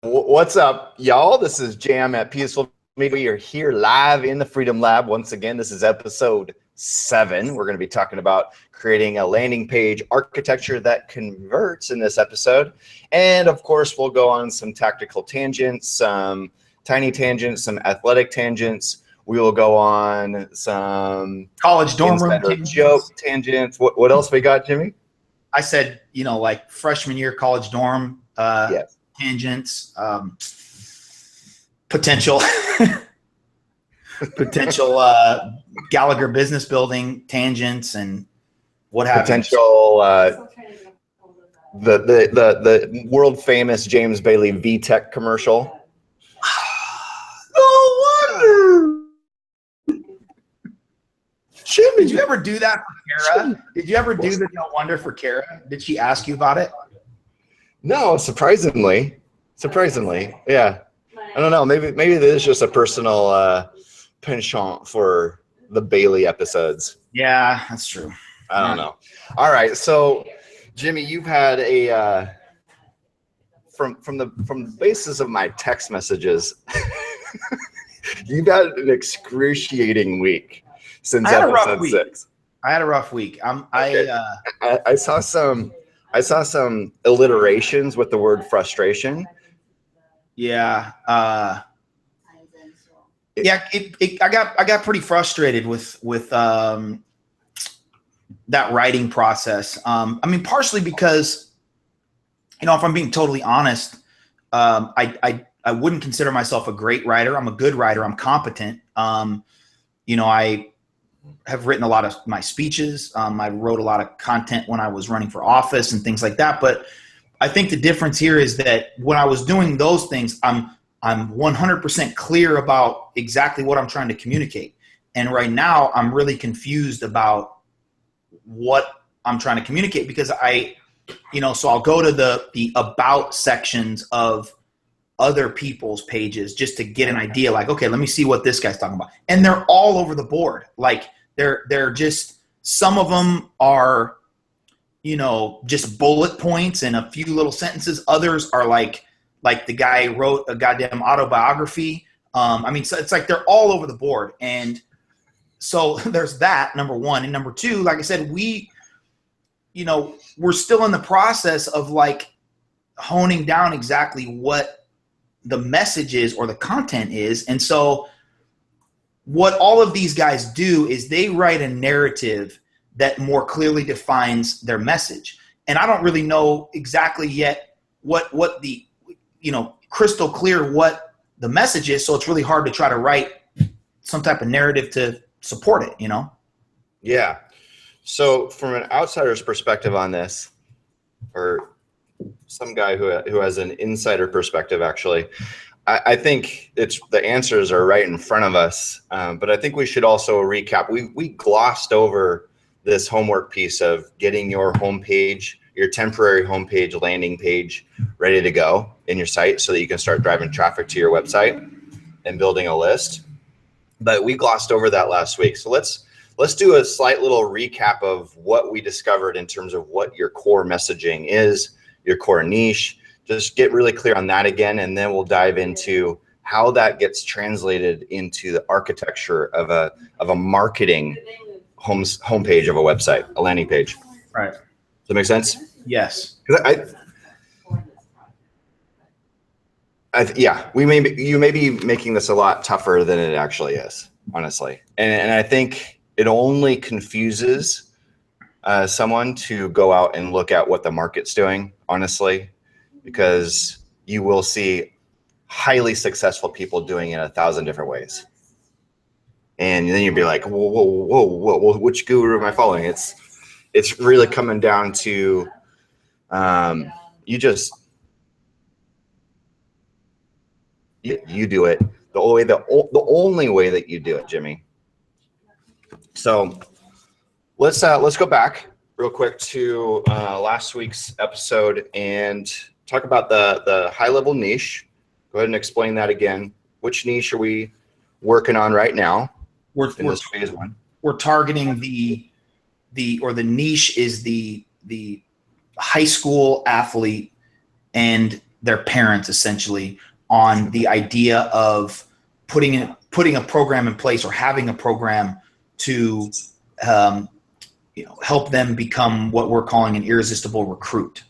What's up, y'all? This is Jam at Peaceful Media. We are here live in the Freedom Lab. Once again, this is episode 7. We're going to be talking about creating a landing page architecture that converts in this episode. And of course, we'll go on some tactical tangents, some tiny tangents, some athletic tangents. We will go on some college dorm room tangents. Joke tangents. What else we got, Jimmy? I said, like freshman year college dorm Yes. tangents, potential Gallagher business building tangents, and what have potential the world famous James Bailey VTech commercial. No wonder. Jimmy, did you ever do that for Kara? Did you ever do the no wonder for Kara? Did she ask you about it? No, surprisingly, yeah. I don't know. Maybe this is just a personal penchant for the Bailey episodes. Yeah, that's true. I don't know. All right, so Jimmy, you've had a from the basis of my text messages, you've had an excruciating week since episode 6. I had a rough week. I saw some alliterations with the word frustration. Yeah. I got pretty frustrated with that writing process. Partially because, if I'm being totally honest, I wouldn't consider myself a great writer. I'm a good writer. I'm competent. I have written a lot of my speeches. I wrote a lot of content when I was running for office and things like that. But I think the difference here is that when I was doing those things, I'm 100% clear about exactly what I'm trying to communicate. And right now I'm really confused about what I'm trying to communicate, because so I'll go to the about sections of other people's pages just to get an idea, like, okay, let me see what this guy's talking about. And they're all over the board. Like they're just, some of them are, just bullet points and a few little sentences. Others are like the guy wrote a goddamn autobiography. So it's like they're all over the board. And so there's that, number one. And number two, like I said, we're still in the process of like honing down exactly what the message is or the content is. And so what all of these guys do is they write a narrative that more clearly defines their message. And I don't really know exactly yet what the, crystal clear what the message is. So it's really hard to try to write some type of narrative to support it, Yeah. So from an outsider's perspective on this, or some guy who has an insider perspective, actually, I think the answers are right in front of us. But I think we should also recap. We glossed over this homework piece of getting your homepage, your temporary homepage landing page ready to go in your site so that you can start driving traffic to your website and building a list. But we glossed over that last week. So let's do a slight little recap of what we discovered in terms of what your core messaging is, your core niche. Just get really clear on that again, and then we'll dive into how that gets translated into the architecture of a marketing homepage of a website, a landing page. Right. Does that make sense? Yes. You may be making this a lot tougher than it actually is, honestly. And I think it only confuses someone to go out and look at what the market's doing, honestly, because you will see highly successful people doing it 1,000 different ways. And then you'd be like, whoa, which guru am I following? It's really coming down to you do it the only way that you do it, Jimmy. So let's go back real quick to last week's episode and talk about the high level niche. Go ahead and explain that again. Which niche are we working on right now? This phase 1. We're targeting the niche is the high school athlete and their parents essentially on the idea of putting a program in place or having a program to help them become what we're calling an irresistible recruit.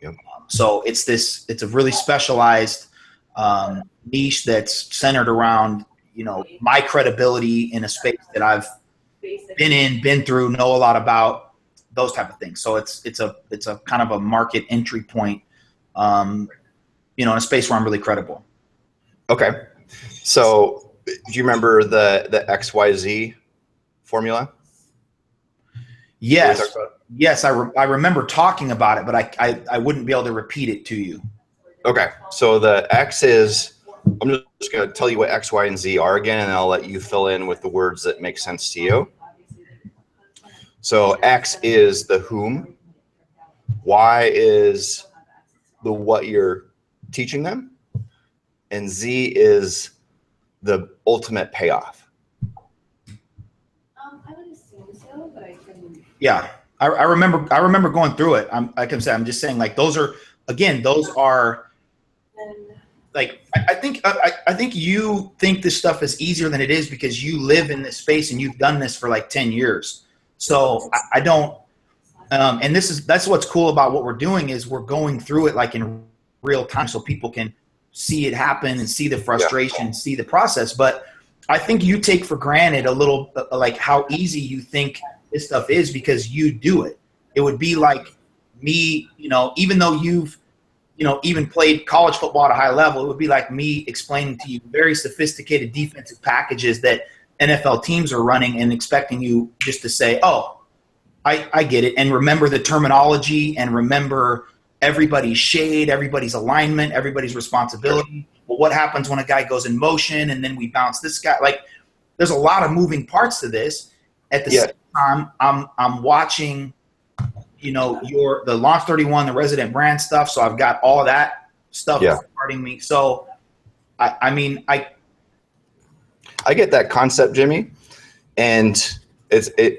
Yep. So it's a really specialized niche that's centered around, my credibility in a space that I've been through, know a lot about, those type of things. So it's a kind of a market entry point, in a space where I'm really credible. Okay. So do you remember the XYZ formula? Yes. Yes. I remember talking about it, but I wouldn't be able to repeat it to you. Okay. So the X is, I'm just going to tell you what X, Y, and Z are again, and I'll let you fill in with the words that make sense to you. So X is the whom. Y is the what you're teaching them. And Z is the ultimate payoff. I would assume so, but I couldn't. Yeah. I remember going through it. I'm just saying, like, those are like, I think you think this stuff is easier than it is because you live in this space and you've done this for like 10 years. So I don't, and that's what's cool about what we're doing is we're going through it like in real time so people can see it happen and see the frustration, see the process. But I think you take for granted a little, like, how easy you think this stuff is because you do it. It would be like me, even though you've, even played college football at a high level, it would be like me explaining to you very sophisticated defensive packages that NFL teams are running and expecting you just to say, oh, I get it, and remember the terminology and remember everybody's shade, everybody's alignment, everybody's responsibility. Well, what happens when a guy goes in motion and then we bounce this guy? Like, there's a lot of moving parts to this. At the same time, I'm watching, the Launch 31, the Resident Brand stuff. So I've got all of that stuff starting me. So I get that concept, Jimmy, and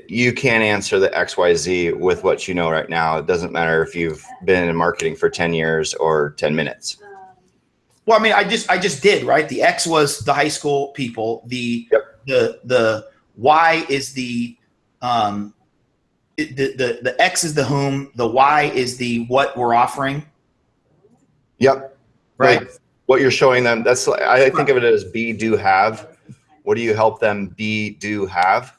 you can answer the XYZ with what you know right now. It doesn't matter if you've been in marketing for 10 years or 10 minutes. Well, I mean, I just did, right? The X was the high school people. The Y is the X is the whom. The Y is the what we're offering. Yep. Right. Like what you're showing them. That's, I think of it as be, do, have. What do you help them be, do, have?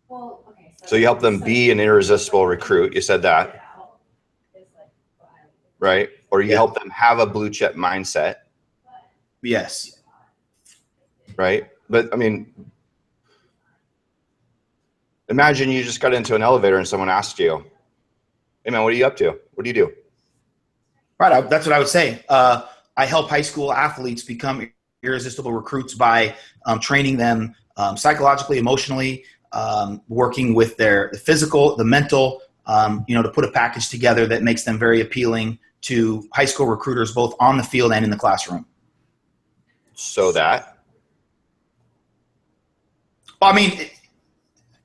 Well, okay. So you help them be an irresistible recruit. You said that. Right? Or you help them have a blue chip mindset. Yes. Right? But I mean, imagine you just got into an elevator and someone asked you, hey man, what are you up to? What do you do? Right. That's what I would say. I help high school athletes become irresistible recruits by training them psychologically, emotionally, working with the physical, the mental, to put a package together that makes them very appealing to high school recruiters, both on the field and in the classroom. So that? Well, I mean,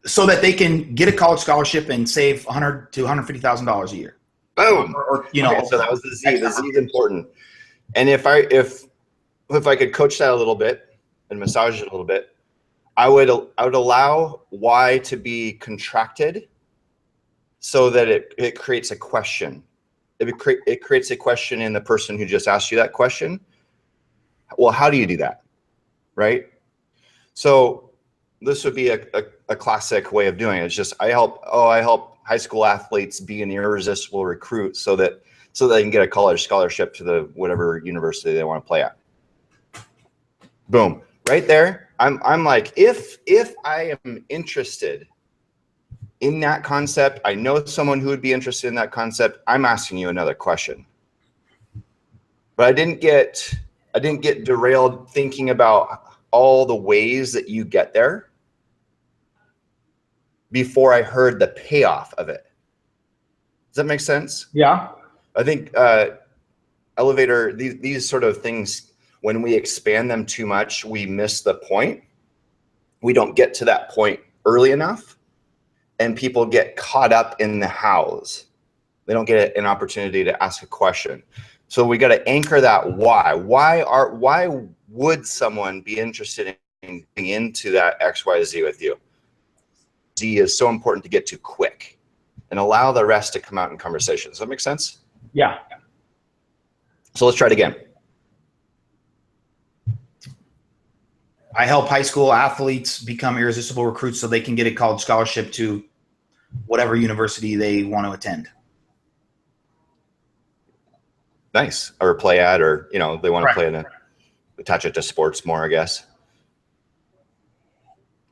so that they can get a college scholarship and save $100,000 to $150,000 a year. Boom. Okay, so that was the Z. The Z is important. And if I could coach that a little bit and massage it a little bit, I would allow Y to be contracted so that it creates a question. It creates a question in the person who just asked you that question. Well, how do you do that? Right? So this would be a classic way of doing it. It's just I help high school athletes be an irresistible recruit so that they can get a college scholarship to the whatever university they want to play at. Boom. Right there. I'm like, if I am interested in that concept, I know someone who would be interested in that concept, I'm asking you another question. But I didn't get derailed thinking about all the ways that you get there before I heard the payoff of it. Does that make sense? Yeah. I think elevator, these sort of things, when we expand them too much, we miss the point. We don't get to that point early enough, and people get caught up in the hows. They don't get an opportunity to ask a question. So we got to anchor that why. Why would someone be interested in getting into that XYZ with you? Z is so important to get to quick and allow the rest to come out in conversation. Does that make sense? Yeah. So let's try it again. I help high school athletes become irresistible recruits so they can get a college scholarship to whatever university they want to attend. Nice. Or play at, or, you know, they want Right. to play in attach it to sports more, I guess.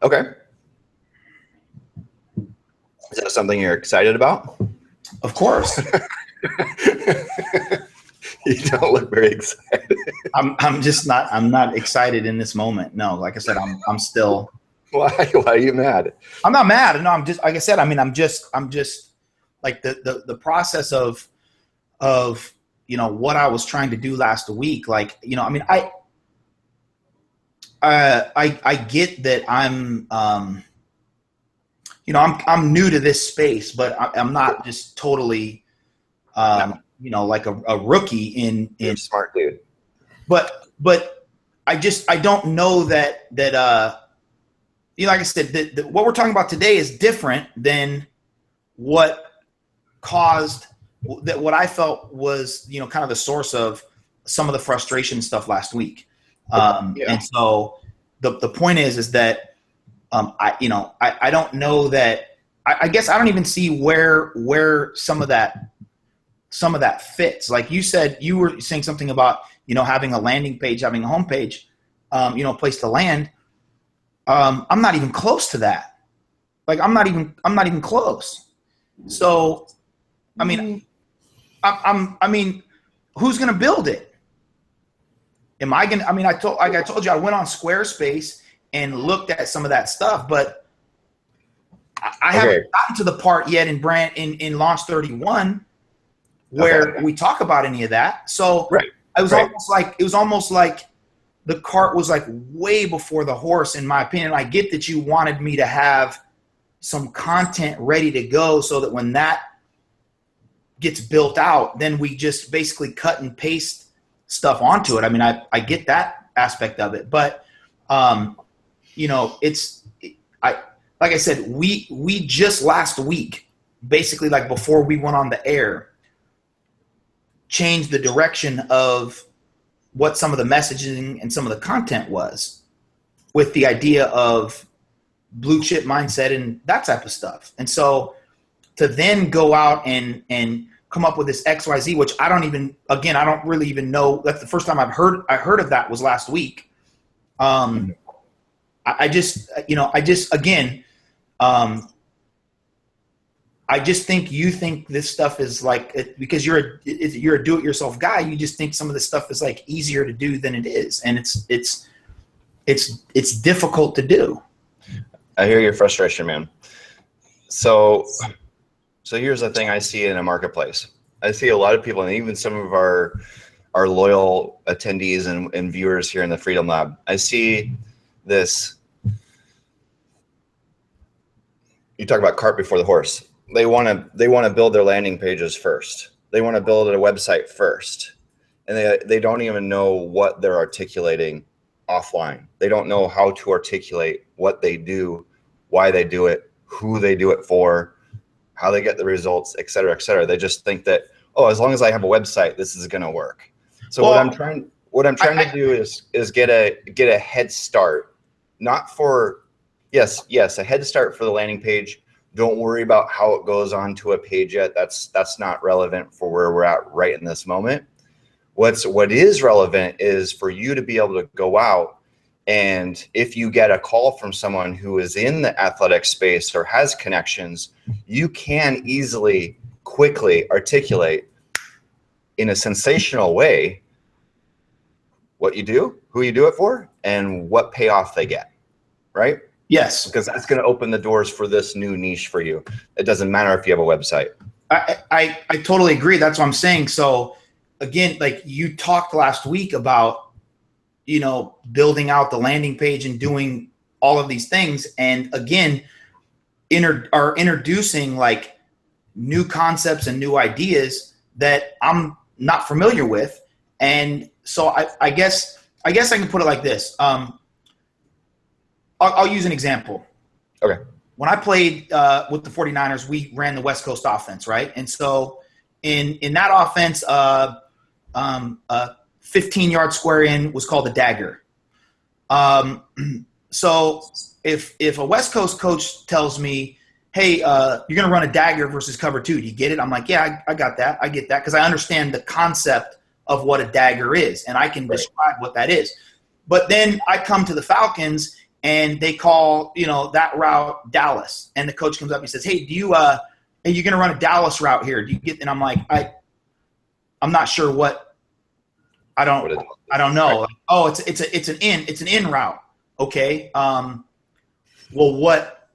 Okay. Is that something you're excited about? Of course. You don't look very excited. I'm just not, I'm not excited in this moment. No, like I said, I'm still. Why are you mad? I'm not mad. No, I'm just, like I said, I mean, I'm just like the process of, you know, what I was trying to do last week. Like, you know, I mean, I get that I'm, you know, I'm new to this space, but I'm not just totally, you know, like a rookie in You're a smart dude. but I don't know that you know, like I said, that what we're talking about today is different than what caused that, what I felt was, you know, kind of the source of some of the frustration stuff last week. And so the point is that I don't know that, I guess I don't even see where some of that fits. Like you said, you were saying something about, you know, having a landing page, having a homepage, you know, a place to land. I'm not even close to that. Like I'm not even close. So, I mean, I mean, who's going to build it? Am I going to, I mean, I told you, I went on Squarespace and looked at some of that stuff, but I haven't gotten to the part yet in Launch 31 where we talk about any of that. So it was almost like the cart was like way before the horse, in my opinion. I get that you wanted me to have some content ready to go so that when that gets built out, then we just basically cut and paste stuff onto it. I mean, I get that aspect of it, but you know, like I said, we just last week, basically like before we went on the air, changed the direction of what some of the messaging and some of the content was, with the idea of blue chip mindset and that type of stuff. And so to then go out and come up with this XYZ, which I don't really even know. That's the first time I heard of that was last week. I just think you think this stuff is like, because you're a do-it-yourself guy, you just think some of this stuff is like easier to do than it is, and it's difficult to do. I hear your frustration, man. So here's the thing I see in a marketplace. I see a lot of people, and even some of our loyal attendees and viewers here in the Freedom Lab. I see this. You talk about cart before the horse. They want to build their landing pages first. They want to build a website first, and they don't even know what they're articulating offline. They don't know how to articulate what they do, why they do it, who they do it for, how they get the results, et cetera, et cetera. They just think that, oh, as long as I have a website, this is going to work. So what I'm trying to do is get a head start, not for, yes, a head start for the landing page. Don't worry about how it goes onto a page yet. That's not relevant for where we're at right in this moment. What is relevant is for you to be able to go out, and if you get a call from someone who is in the athletic space or has connections, you can easily, quickly articulate in a sensational way what you do, who you do it for, and what payoff they get, right? Yes. Because that's going to open the doors for this new niche for you. It doesn't matter if you have a website. I totally agree. That's what I'm saying. So again, like you talked last week about, you know, building out the landing page and doing all of these things. And again, introducing like new concepts and new ideas that I'm not familiar with. And so I guess I can put it like this. I'll use an example. Okay. When I played with the 49ers, we ran the West Coast offense, right? And so in that offense, 15-yard square in was called a dagger. So if a West Coast coach tells me, hey, you're going to run a dagger versus cover 2, do you get it? I'm like, yeah, I got that. I get that because I understand the concept of what a dagger is, and I can describe what that is. But then I come to the Falcons, and they call, that route Dallas. And the coach comes up and says, hey, you're going to run a Dallas route here. Do you get? And I'm like, I'm not sure what. I don't know. Right. Oh, it's an in route. Okay. Well, what?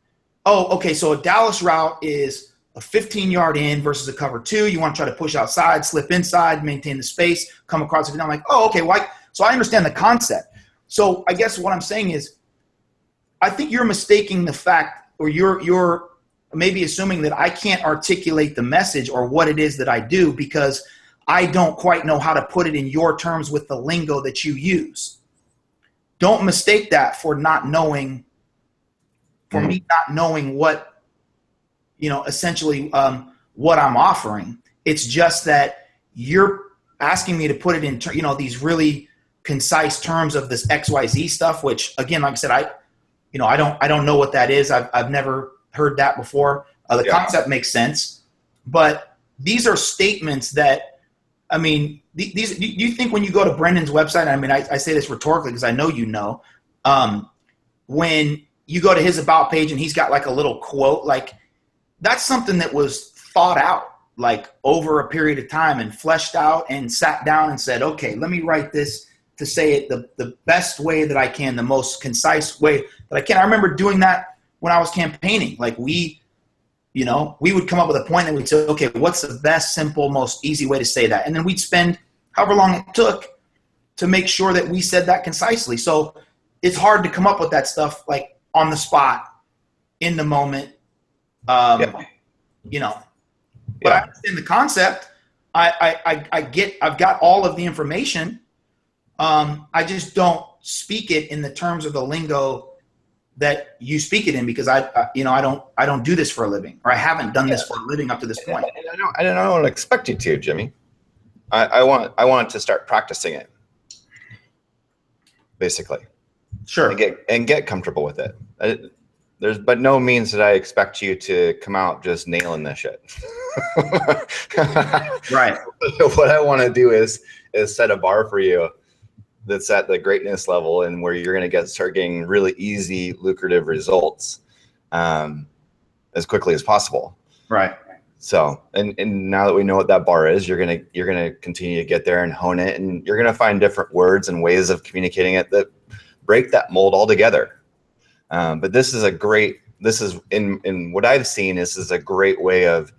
Oh, okay. So a Dallas route is a 15-yard in versus a cover 2. You want to try to push outside, slip inside, maintain the space, come across it. I'm like, oh, okay. Well, so I understand the concept. So I guess what I'm saying is, I think you're mistaking the fact, or you're maybe assuming that I can't articulate the message or what it is that I do because I don't quite know how to put it in your terms with the lingo that you use. Don't mistake that for not knowing, me not knowing what, essentially what I'm offering. It's just that you're asking me to put it in, these really concise terms of this XYZ stuff, which again, like I said, I don't know what that is. I've never heard that before. The concept makes sense, but these are statements that, these. Do you think when you go to Brendan's website? I say this rhetorically because I know when you go to his about page and he's got like a little quote, like that's something that was thought out like over a period of time and fleshed out and sat down and said, okay, let me write this to say it the best way that I can, the most concise way that I can. I remember doing that when I was campaigning. Like we would come up with a point and we'd say, okay, what's the best, simple, most easy way to say that? And then we'd spend however long it took to make sure that we said that concisely. So it's hard to come up with that stuff like on the spot, in the moment, But I understand the concept. I've got all of the information. I just don't speak it in the terms of the lingo that you speak it in because I don't do this for a living, or I haven't done this for a living up to this point. I don't expect you to, Jimmy. I want to start practicing it, basically. Sure. And get comfortable with it. There's but no means that I expect you to come out just nailing this shit. Right. What I want to do is set a bar for you that's at the greatness level and where you're going to start getting really easy, lucrative results as quickly as possible. Right. So, and now that we know what that bar is, you're gonna continue to get there and hone it, and you're gonna find different words and ways of communicating it that break that mold altogether. But this is in what I've seen, this is a great way of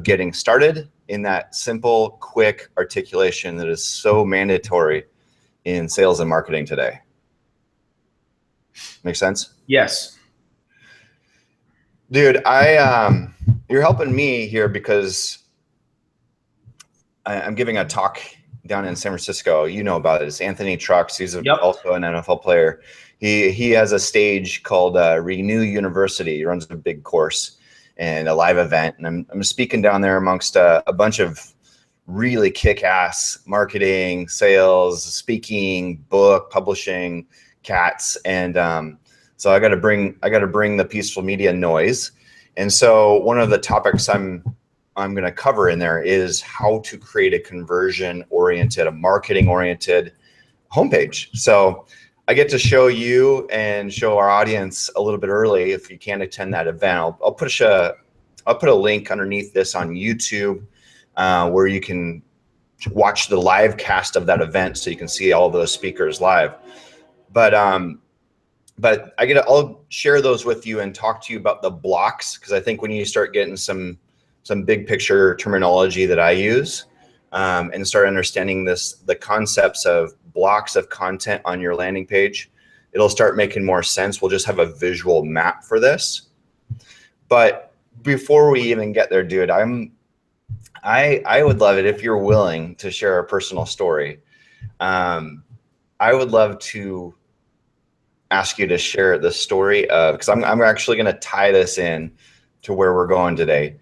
getting started in that simple, quick articulation that is so mandatory in sales and marketing today. Make sense? Yes. Dude, you're helping me here because I'm giving a talk down in San Francisco. You know about it. It's Anthony Trucks. He's also an NFL player. He has a stage called Renew University. He runs a big course and a live event. And I'm speaking down there amongst a bunch of really kick-ass marketing, sales, speaking, book, publishing cats. And so I got to bring the peaceful media noise. And so one of the topics I'm going to cover in there is how to create a conversion-oriented, a marketing-oriented homepage. So I get to show you and show our audience a little bit early if you can't attend that event. I'll put a link underneath this on YouTube where you can watch the live cast of that event so you can see all those speakers live. But I'll share those with you and talk to you about the blocks, because I think when you start getting some big picture terminology that I use and start understanding the concepts of blocks of content on your landing page, it'll start making more sense. We'll just have a visual map for this. But before we even get there, dude, I would love it if you're willing to share a personal story. I would love to ask you to share the story of, because I'm actually going to tie this in to where we're going today.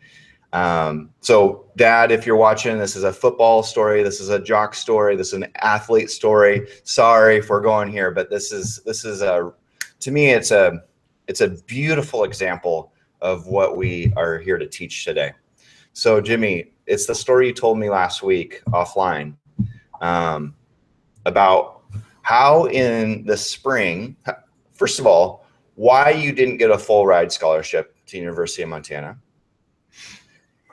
So Dad, if you're watching, this is a football story. This is a jock story. This is an athlete story. Sorry if we're going here, but this is to me, it's a beautiful example of what we are here to teach today. So Jimmy, it's the story you told me last week offline, about how in the spring, first of all, why you didn't get a full ride scholarship to University of Montana,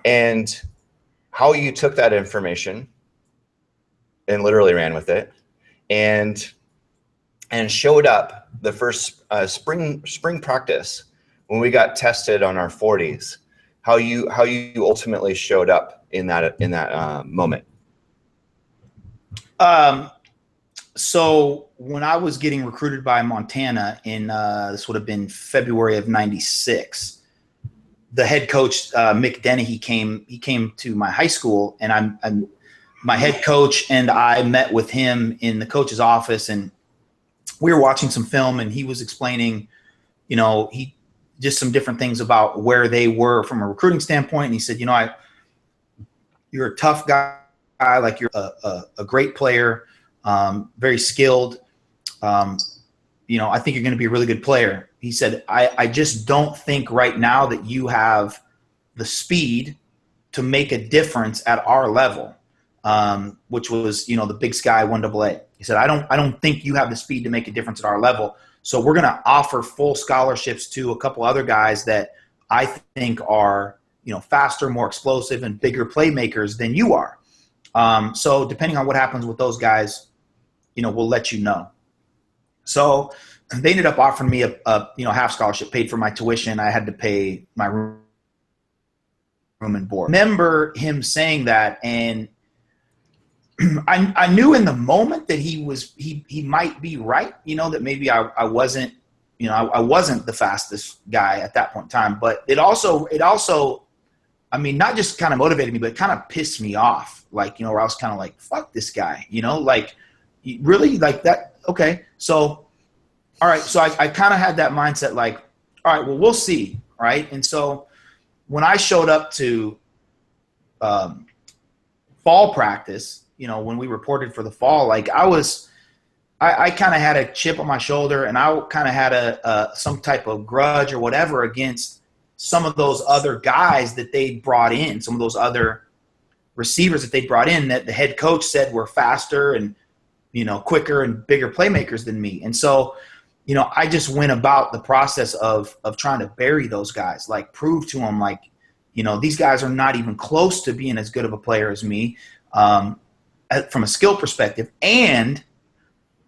and how you took that information and literally ran with it, and showed up the first spring practice when we got tested on our 40s. How you ultimately showed up in that moment. So when I was getting recruited by Montana in this would have been February of '96, the head coach Mick Dennehy came to my high school, and my head coach and I met with him in the coach's office, and we were watching some film, and he was explaining, just some different things about where they were from a recruiting standpoint. And he said, you're a tough guy, like you're a great player. Very skilled. I think you're going to be a really good player. He said, I just don't think right now that you have the speed to make a difference at our level, which was, the Big Sky 1AA. He said, I don't think you have the speed to make a difference at our level. So we're going to offer full scholarships to a couple other guys that I think are, faster, more explosive, and bigger playmakers than you are. So depending on what happens with those guys, we'll let you know. So they ended up offering me a half scholarship, paid for my tuition. I had to pay my room and board. I remember him saying that, and I knew in the moment that he might be right, that maybe I wasn't, I wasn't the fastest guy at that point in time, but it also, not just kind of motivated me, but it kind of pissed me off. Like, where I was kind of like, fuck this guy, really, like that. Okay. So, all right. So I kind of had that mindset, like, all right, well, we'll see. Right. And so when I showed up to fall practice, when we reported for the fall, like I kind of had a chip on my shoulder, and I kind of had some type of grudge or whatever against some of those other guys that they brought in, some of those other receivers that they brought in that the head coach said were faster and, quicker and bigger playmakers than me. And so, I just went about the process of trying to bury those guys, like prove to them, like, these guys are not even close to being as good of a player as me from a skill perspective. And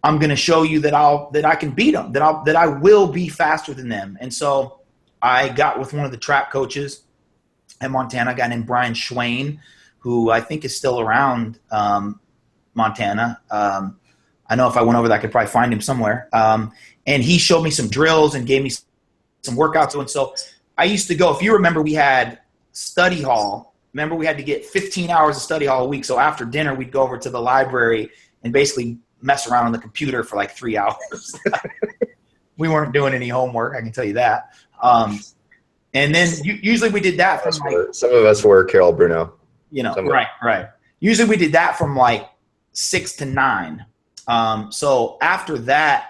I'm going to show you that I can beat them, that I will be faster than them. And so I got with one of the track coaches at Montana, a guy named Brian Schwain, who I think is still around Montana. I know if I went over there, I could probably find him somewhere. And he showed me some drills and gave me some workouts. And so I used to go, if you remember, we had study hall. Remember, we had to get 15 hours of study hall a week. So after dinner, we'd go over to the library and basically mess around on the computer for like 3 hours. We weren't doing any homework, I can tell you that. And then usually we did that from some of us were Carol Bruno. Right. Usually we did that from like 6 to 9. So after that,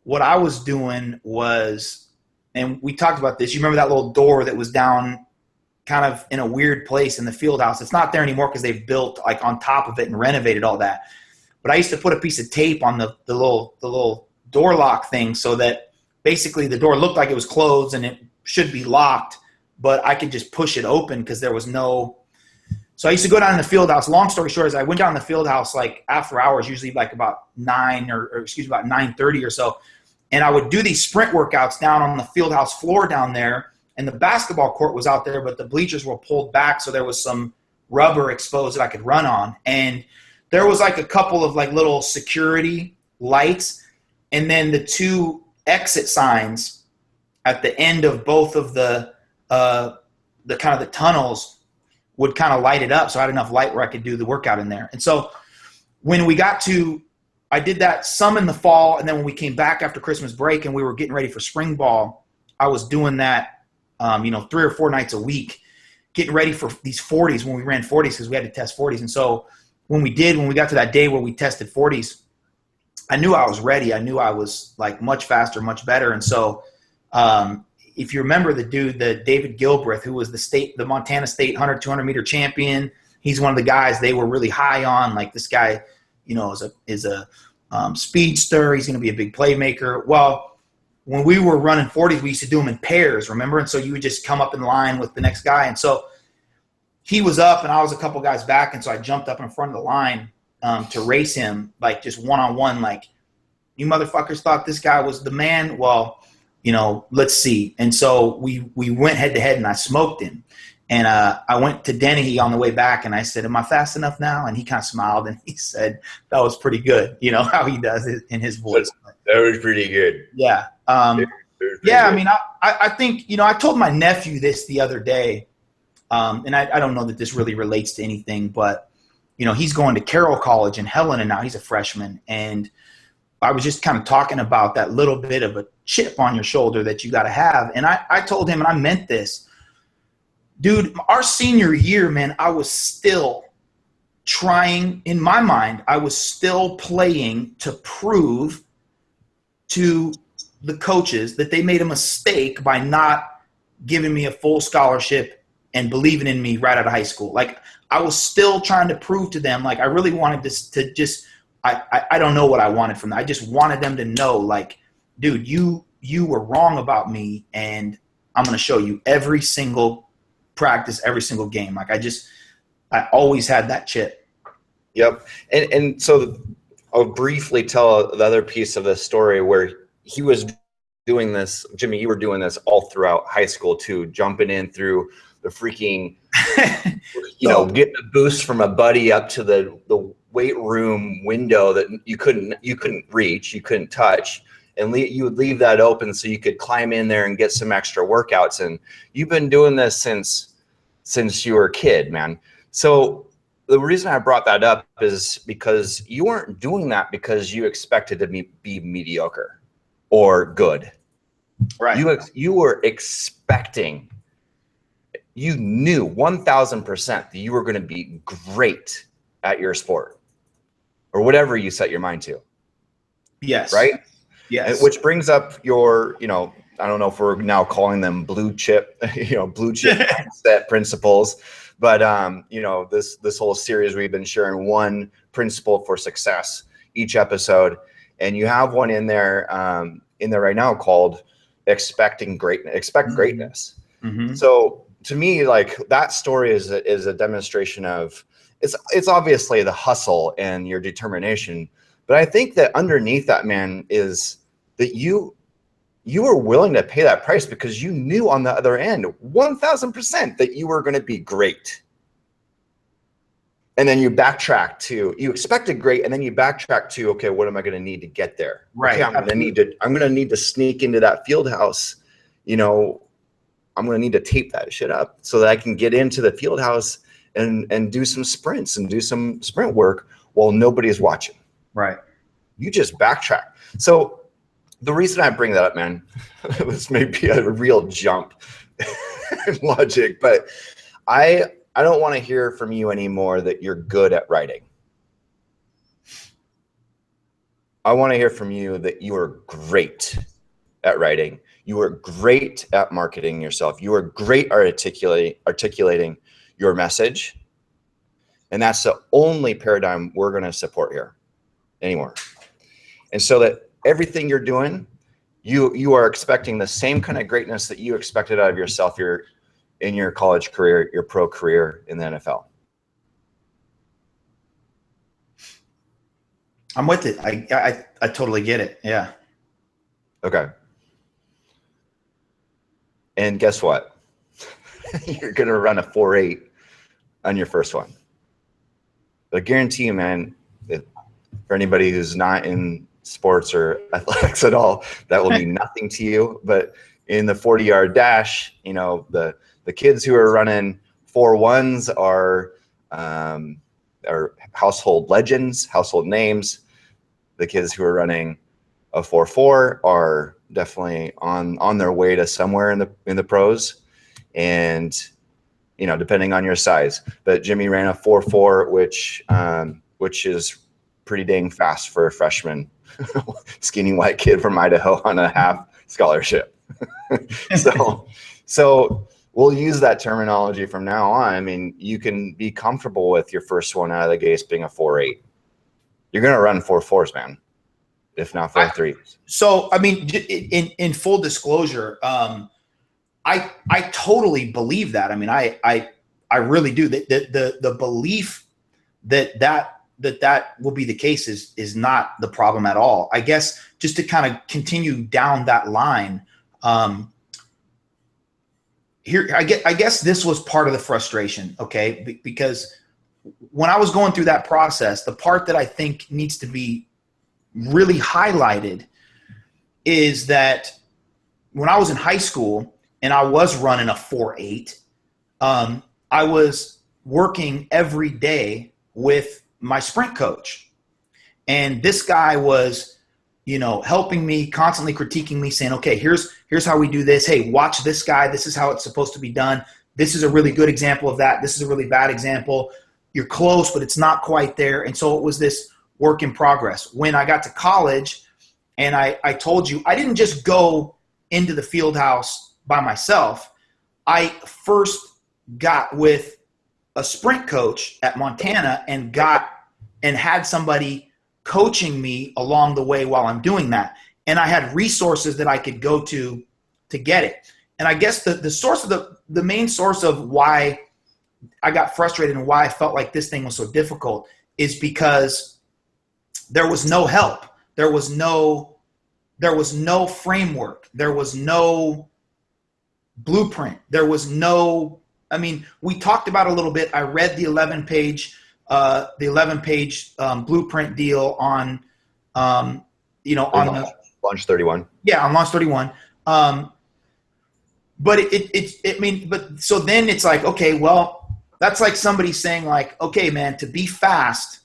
what I was doing was, and we talked about this, you remember that little door that was down kind of in a weird place in the field house? It's not there anymore because they've built like on top of it and renovated all that. But I used to put a piece of tape on the little door lock thing so that basically the door looked like it was closed and it should be locked, but I could just push it open because there was no. So I used to go down in the field house. Long story short is I went down in the field house like after hours, usually like about 9:30 or so. And I would do these sprint workouts down on the field house floor down there. And the basketball court was out there, but the bleachers were pulled back. So there was some rubber exposed that I could run on. And there was like a couple of like little security lights. And then the 2 exit signs at the end of both of the the kind of the tunnels would kind of light it up. So I had enough light where I could do the workout in there. And so when we got to, I did that some in the fall. And then when we came back after Christmas break and we were getting ready for spring ball, I was doing that, 3 or 4 nights a week, getting ready for these 40s when we ran 40s because we had to test 40s. And so when we got to that day where we tested 40s, I knew I was ready. I knew I was like much faster, much better. And so if you remember the David Gilbreth, who was the Montana State 100, 200 meter champion, he's one of the guys they were really high on. Like this guy, is a speedster. He's going to be a big playmaker. Well, when we were running 40s, we used to do them in pairs, remember? And so you would just come up in line with the next guy. And so he was up and I was a couple guys back. And so I jumped up in front of the line to race him, like just one-on-one, like, you motherfuckers thought this guy was the man. Well, let's see. And so we went head to head and I smoked him. And I went to Dennehy on the way back and I said, am I fast enough now? And he kind of smiled and he said, that was pretty good. How he does it in his voice. That was pretty good. Yeah. I mean, I think, I told my nephew this the other day. And I don't know that this really relates to anything, but, he's going to Carroll College in Helena now. He's a freshman. And I was just kind of talking about that little bit of a chip on your shoulder that you got to have. And I told him, and I meant this, dude, our senior year, man, I was still trying, in my mind, I was still playing to prove to the coaches that they made a mistake by not giving me a full scholarship and believing in me right out of high school. Like, I was still trying to prove to them, like, I really wanted this to just – I don't know what I wanted from them. I just wanted them to know, like, dude, you were wrong about me, and I'm going to show you every single practice, every single game. Like, I always had that chip. Yep. And so I'll briefly tell the other piece of this story where he was doing this. Jimmy, you were doing this all throughout high school too, jumping in through the freaking, getting a boost from a buddy up to the weight room window that you couldn't reach, you couldn't touch, and you would leave that open so you could climb in there and get some extra workouts. And you've been doing this since you were a kid, man. So the reason I brought that up is because you weren't doing that because you expected to be mediocre or good. Right. You were expecting, you knew 1,000% that you were going to be great at your sport or whatever you set your mind to. Yes. Right? Yes. Which brings up your, I don't know if we're now calling them blue chip set principles, but this whole series we've been sharing one principle for success each episode, and you have one in there right now called expect greatness. Mm-hmm. So to me, like, that story is a demonstration of it's obviously the hustle and your determination, but I think that underneath that, man, is that you were willing to pay that price because you knew on the other end 1,000% that you were going to be great. And then you expected great, and then you backtrack to, okay, what am I going to need to get there? Right. Okay, I'm going to need to sneak into that field house. I'm going to need to tape that shit up so that I can get into the field house and do some sprints and do some sprint work while nobody's watching. Right. You just backtrack. So the reason I bring that up, man, this may be a real jump in logic, but I don't want to hear from you anymore that you're good at writing. I want to hear from you that you are great at writing. You are great at marketing yourself. You are great at articulating your message. And that's the only paradigm we're going to support here anymore. And so that everything you're doing, you are expecting the same kind of greatness that you expected out of yourself in your college career, your pro career in the NFL. I'm with it. I totally get it. Yeah. Okay. And guess what? You're going to run a 4.8 on your first one. But I guarantee you, man, for anybody who's not in sports or athletics at all, that will mean nothing to you. But in the 40-yard dash, the The kids who are running 4-1s are household legends, household names. The kids who are running a 4-4 are definitely on their way to somewhere in the pros, and depending on your size. But Jimmy ran a 4-4, which is pretty dang fast for a freshman, skinny white kid from Idaho on a half scholarship. So we'll use that terminology from now on. I mean, you can be comfortable with your first one out of the gates being a 4.8. You're going to run 4.4s, man, if not 4.3s. So, I mean, in full disclosure, I totally believe that. I mean, I really do. The belief that will be the case is not the problem at all. I guess just to kind of continue down that line, here, I guess this was part of the frustration, okay? Because when I was going through that process, the part that I think needs to be really highlighted is that when I was in high school and I was running a 4.8, I was working every day with my sprint coach. And this guy was, helping me, constantly critiquing me, saying, okay, here's how we do this. Hey, watch this guy. This is how it's supposed to be done. This is a really good example of that. This is a really bad example. You're close, but it's not quite there. And so it was this work in progress. When I got to college, and I told you, I didn't just go into the field house by myself. I first got with a sprint coach at Montana and had somebody coaching me along the way while I'm doing that. And I had resources that I could go to get it. And I guess the source of the main source of why I got frustrated and why I felt like this thing was so difficult is because there was no help. There was no framework. There was no blueprint. There was no, I mean, we talked about it a little bit. I read the 11-page blueprint deal on on the Launch 31. Yeah, on Launch 31. But so then it's like, okay, well, that's like somebody saying like, okay, man, to be fast,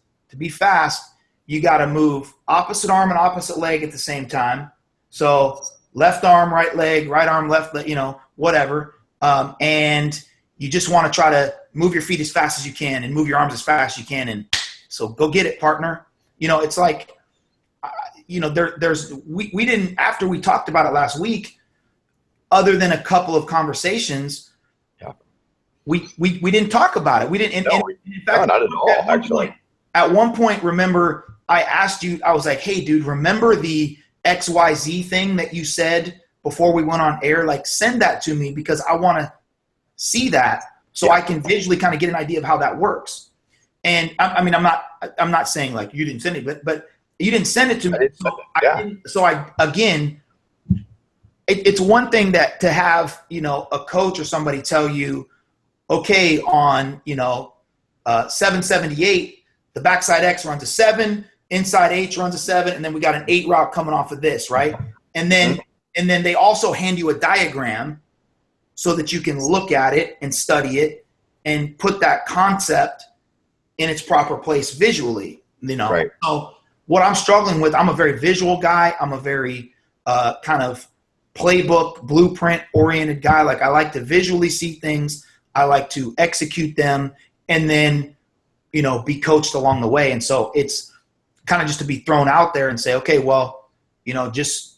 you got to move opposite arm and opposite leg at the same time. So left arm, right leg, right arm, left leg, whatever. And you just want to try to move your feet as fast as you can and move your arms as fast as you can. And so go get it, partner. It's like, we didn't, after we talked about it last week, other than a couple of conversations, yeah, we didn't talk about it. We didn't. In fact, not at all, actually. At one point, remember, I asked you, I was like, hey, dude, remember the XYZ thing that you said before we went on air? Like, send that to me because I want to see that so I can visually kind of get an idea of how that works. And I mean, I'm not saying like you didn't send it, but you didn't send it to me. It's one thing that to have, a coach or somebody tell you, okay, on, 778, the backside X runs a 7, inside H runs a 7, and then we got an 8 route coming off of this, right? And then they also hand you a diagram so that you can look at it and study it and put that concept in its proper place visually, Right. So what I'm struggling with, I'm a very visual guy. I'm a very kind of playbook, blueprint oriented guy. Like, I like to visually see things. I like to execute them and then, be coached along the way. And so it's kind of just to be thrown out there and say, okay, well, just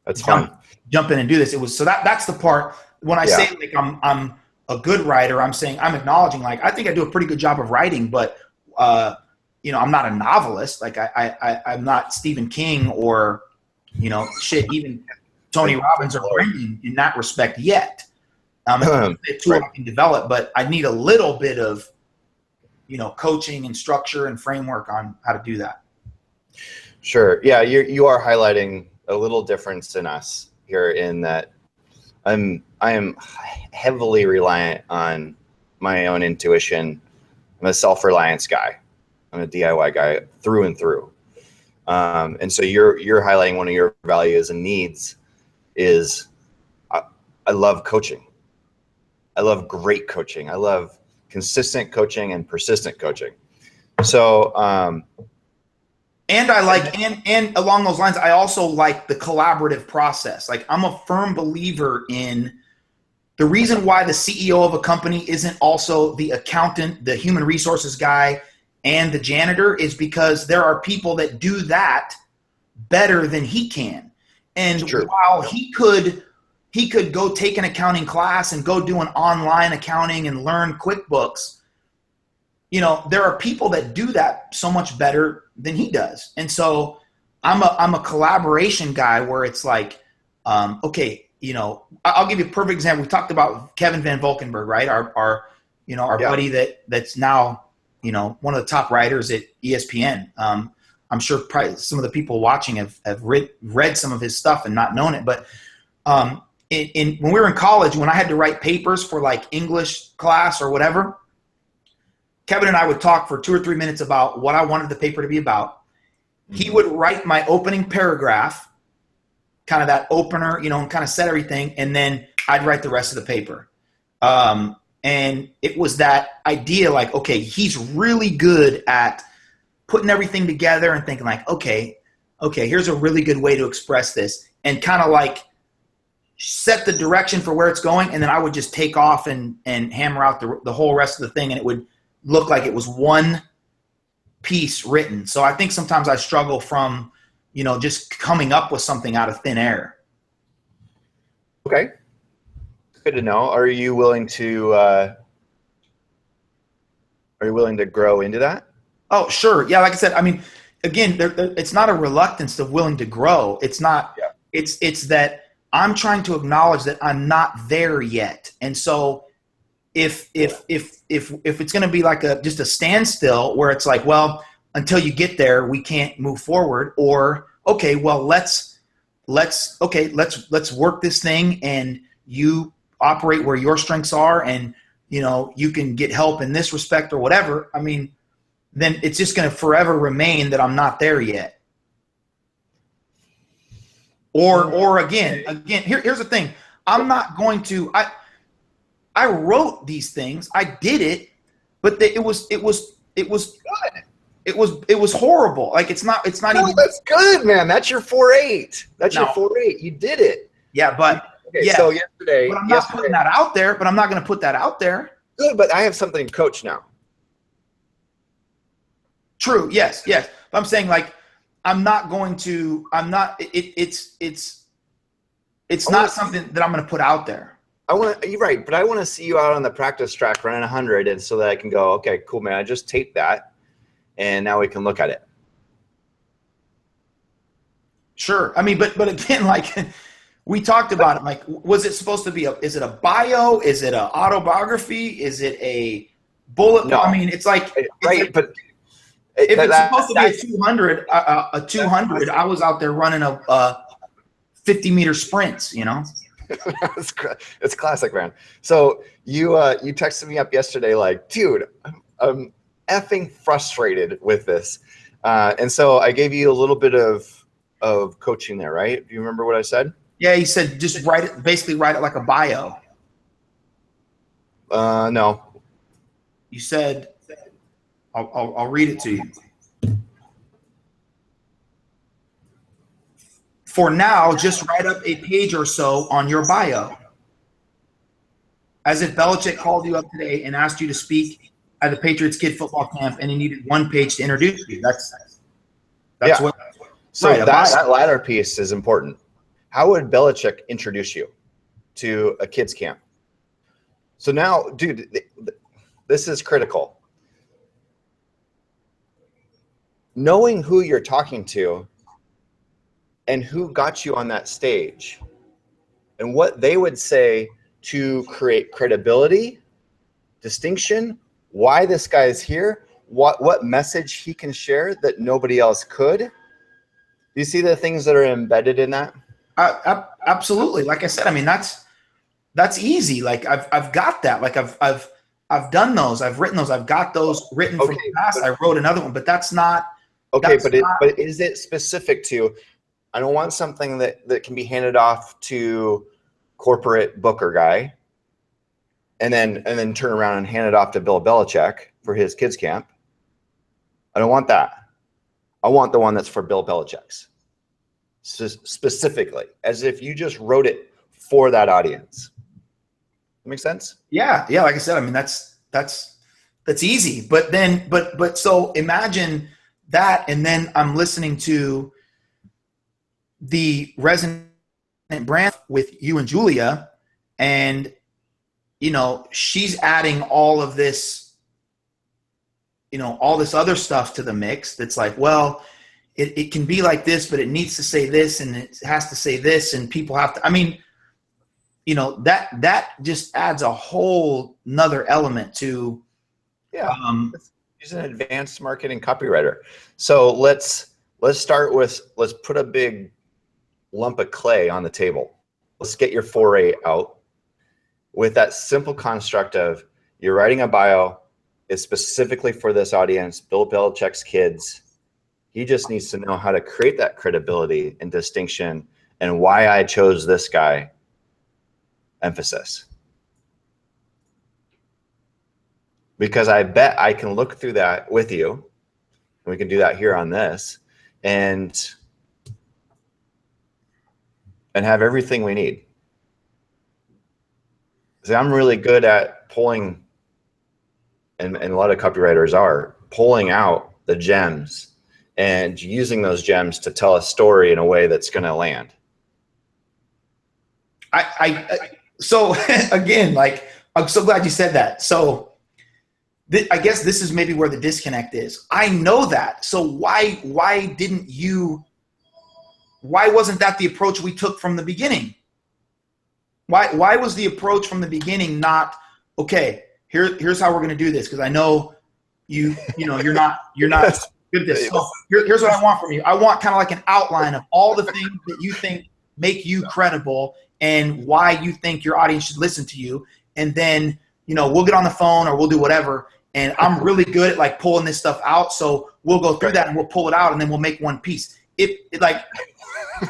that's fun. Jump in and do this. It was, so that's the part when I say like, I'm a good writer, I'm saying, I'm acknowledging, like, I think I do a pretty good job of writing, but, I'm not a novelist. Like I'm not Stephen King or, even Tony Robbins or Brendan in that respect yet. It's a tool I can develop, but I need a little bit of, coaching and structure and framework on how to do that. Sure. Yeah. You are highlighting a little difference in us here in that I am heavily reliant on my own intuition. I'm a self-reliance guy. I'm a DIY guy through and through. And so you're highlighting one of your values and needs is I love coaching. I love great coaching. I love consistent coaching and persistent coaching. So, and I like, and along those lines, I also like the collaborative process. Like, I'm a firm believer in the reason why the CEO of a company isn't also the accountant, the human resources guy, and the janitor is because there are people that do that better than he can. And while he could go take an accounting class and go do an online accounting and learn QuickBooks, you know, there are people that do that so much better than he does. And so I'm a collaboration guy where it's like, okay, you know, I'll give you a perfect example. We talked about Kevin Van Valkenburg, right? Our buddy that's now, you know, one of the top writers at ESPN. I'm sure probably some of the people watching have read some of his stuff and not known it. But when we were in college, when I had to write papers for like English class or whatever, Kevin and I would talk for 2 or 3 minutes about what I wanted the paper to be about. He would write my opening paragraph, kind of that opener, you know, and kind of set everything. And then I'd write the rest of the paper. And it was that idea like, okay, he's really good at putting everything together and thinking like, okay, here's a really good way to express this, and kind of like set the direction for where it's going. And then I would just take off and hammer out the whole rest of the thing. And it would look like it was one piece written. So I think sometimes I struggle from, you know, just coming up with something out of thin air. Okay. Good to know. Are you willing to grow into that? Oh, sure. Yeah. Like I said, I mean, again, it's not a reluctance of willing to grow. It's not, it's that I'm trying to acknowledge that I'm not there yet. And so if it's going to be like just a standstill where it's like, well, until you get there, we can't move forward, or, okay, well, let's work this thing, and you operate where your strengths are, and, you know, you can get help in this respect or whatever. I mean, then it's just going to forever remain that I'm not there yet. Or again, here's the thing. I'm not going to, I wrote these things. I did it, but it was good. It was horrible. Like, it's not even. That's good, man. That's your 4.8. That's your 4.8. You did it. Yeah, but okay, so yesterday. But I'm not putting that out there. But I'm not going to put that out there. Good, but I have something to coach now. True. Yes. But I'm saying, like, I'm not going to. I'm not. It's not something that I'm going to put out there. You're right, but I want to see you out on the practice track running 100, and so that I can go, okay, cool, man. I just taped that, and now we can look at it. Sure. I mean, but again, like, we talked about it. Like, was it supposed to be is it a bio? Is it an autobiography? Is it a bullet? No. I mean, it's like, right, but if it's supposed to be a 200, I was out there running a 50-meter sprints, you know? It's classic, man. So you texted me up yesterday like, dude, I'm effing frustrated with this. And so I gave you a little bit of coaching there, right? Do you remember what I said? Yeah, he said just basically write it like a bio. No. You said, I'll read it to you. For now, just write up a page or so on your bio. As if Belichick called you up today and asked you to speak at the Patriots kid football camp, and he needed one page to introduce you. That's what. So right, that latter piece is important. How would Belichick introduce you to a kids camp? So now, dude, this is critical. Knowing who you're talking to and who got you on that stage and what they would say to create credibility, distinction, why this guy is here, what message he can share that nobody else could. Do you see the things that are embedded in that? Absolutely. Like I said, I mean, that's easy. Like I've got that. Like I've done those. I've written those. I've got those written from the past. I wrote another one, but that's not. Okay, but is it specific to? I don't want something that can be handed off to corporate booker guy and then turn around and hand it off to Bill Belichick for his kids camp. I don't want that. I want the one that's for Bill Belichick's specifically, as if you just wrote it for that audience. That make sense? Yeah. Like I said, I mean, that's easy. But so imagine that, and then I'm listening to the resonant brand with you and Julia, and she's adding all of this, all this other stuff to the mix. That's like, well, it can be like this, but it needs to say this, and it has to say this, and people have to. I mean, that just adds a whole nother element to. Yeah, he's an advanced marketing copywriter. So let's start with, let's put a big lump of clay on the table. Let's get your foray out with that simple construct of, you're writing a bio. It's specifically for this audience, Bill Belichick's kids. He just needs to know how to create that credibility and distinction, and why I chose this guy. Emphasis. Because I bet I can look through that with you, and we can do that here on this, and have everything we need. See, I'm really good at pulling, and a lot of copywriters are, pulling out the gems and using those gems to tell a story in a way that's going to land. So again, like, I'm so glad you said that. So I guess this is maybe where the disconnect is. I know that. So why wasn't that the approach we took from the beginning? Why was the approach from the beginning not, okay, here's how we're going to do this? Because I know you're not good at this. So here's what I want from you. I want kind of like an outline of all the things that you think make you credible and why you think your audience should listen to you. And then, we'll get on the phone or we'll do whatever. And I'm really good at like pulling this stuff out. So we'll go through that and we'll pull it out and then we'll make one piece. It like,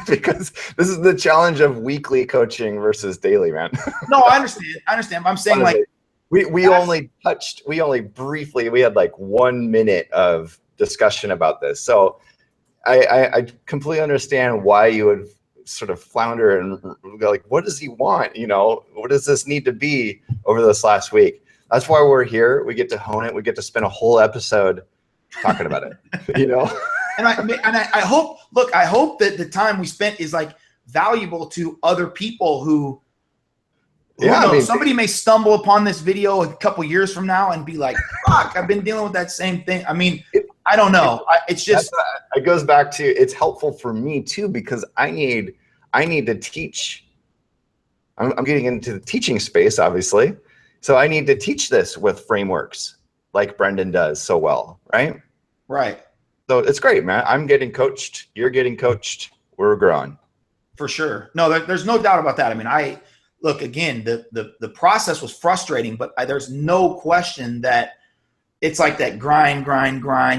because this is the challenge of weekly coaching versus daily, man. No, I understand. I'm saying, honestly, like, we only briefly, we had like 1 minute of discussion about this. So I completely understand why you would sort of flounder and go like, what does he want? What does this need to be over this last week? That's why we're here. We get to hone it. We get to spend a whole episode talking about it, And I hope that the time we spent is like valuable to other people who somebody may stumble upon this video a couple years from now and be like, fuck, I've been dealing with that same thing. I mean, I don't know. It's just, it goes back to, it's helpful for me too, because I need to teach. I'm getting into the teaching space, obviously. So I need to teach this with frameworks like Brendan does so well. Right. So it's great, man. I'm getting coached. You're getting coached. We're growing. For sure. No, there's no doubt about that. I mean, look, again, the process was frustrating, but there's no question that it's like that grind.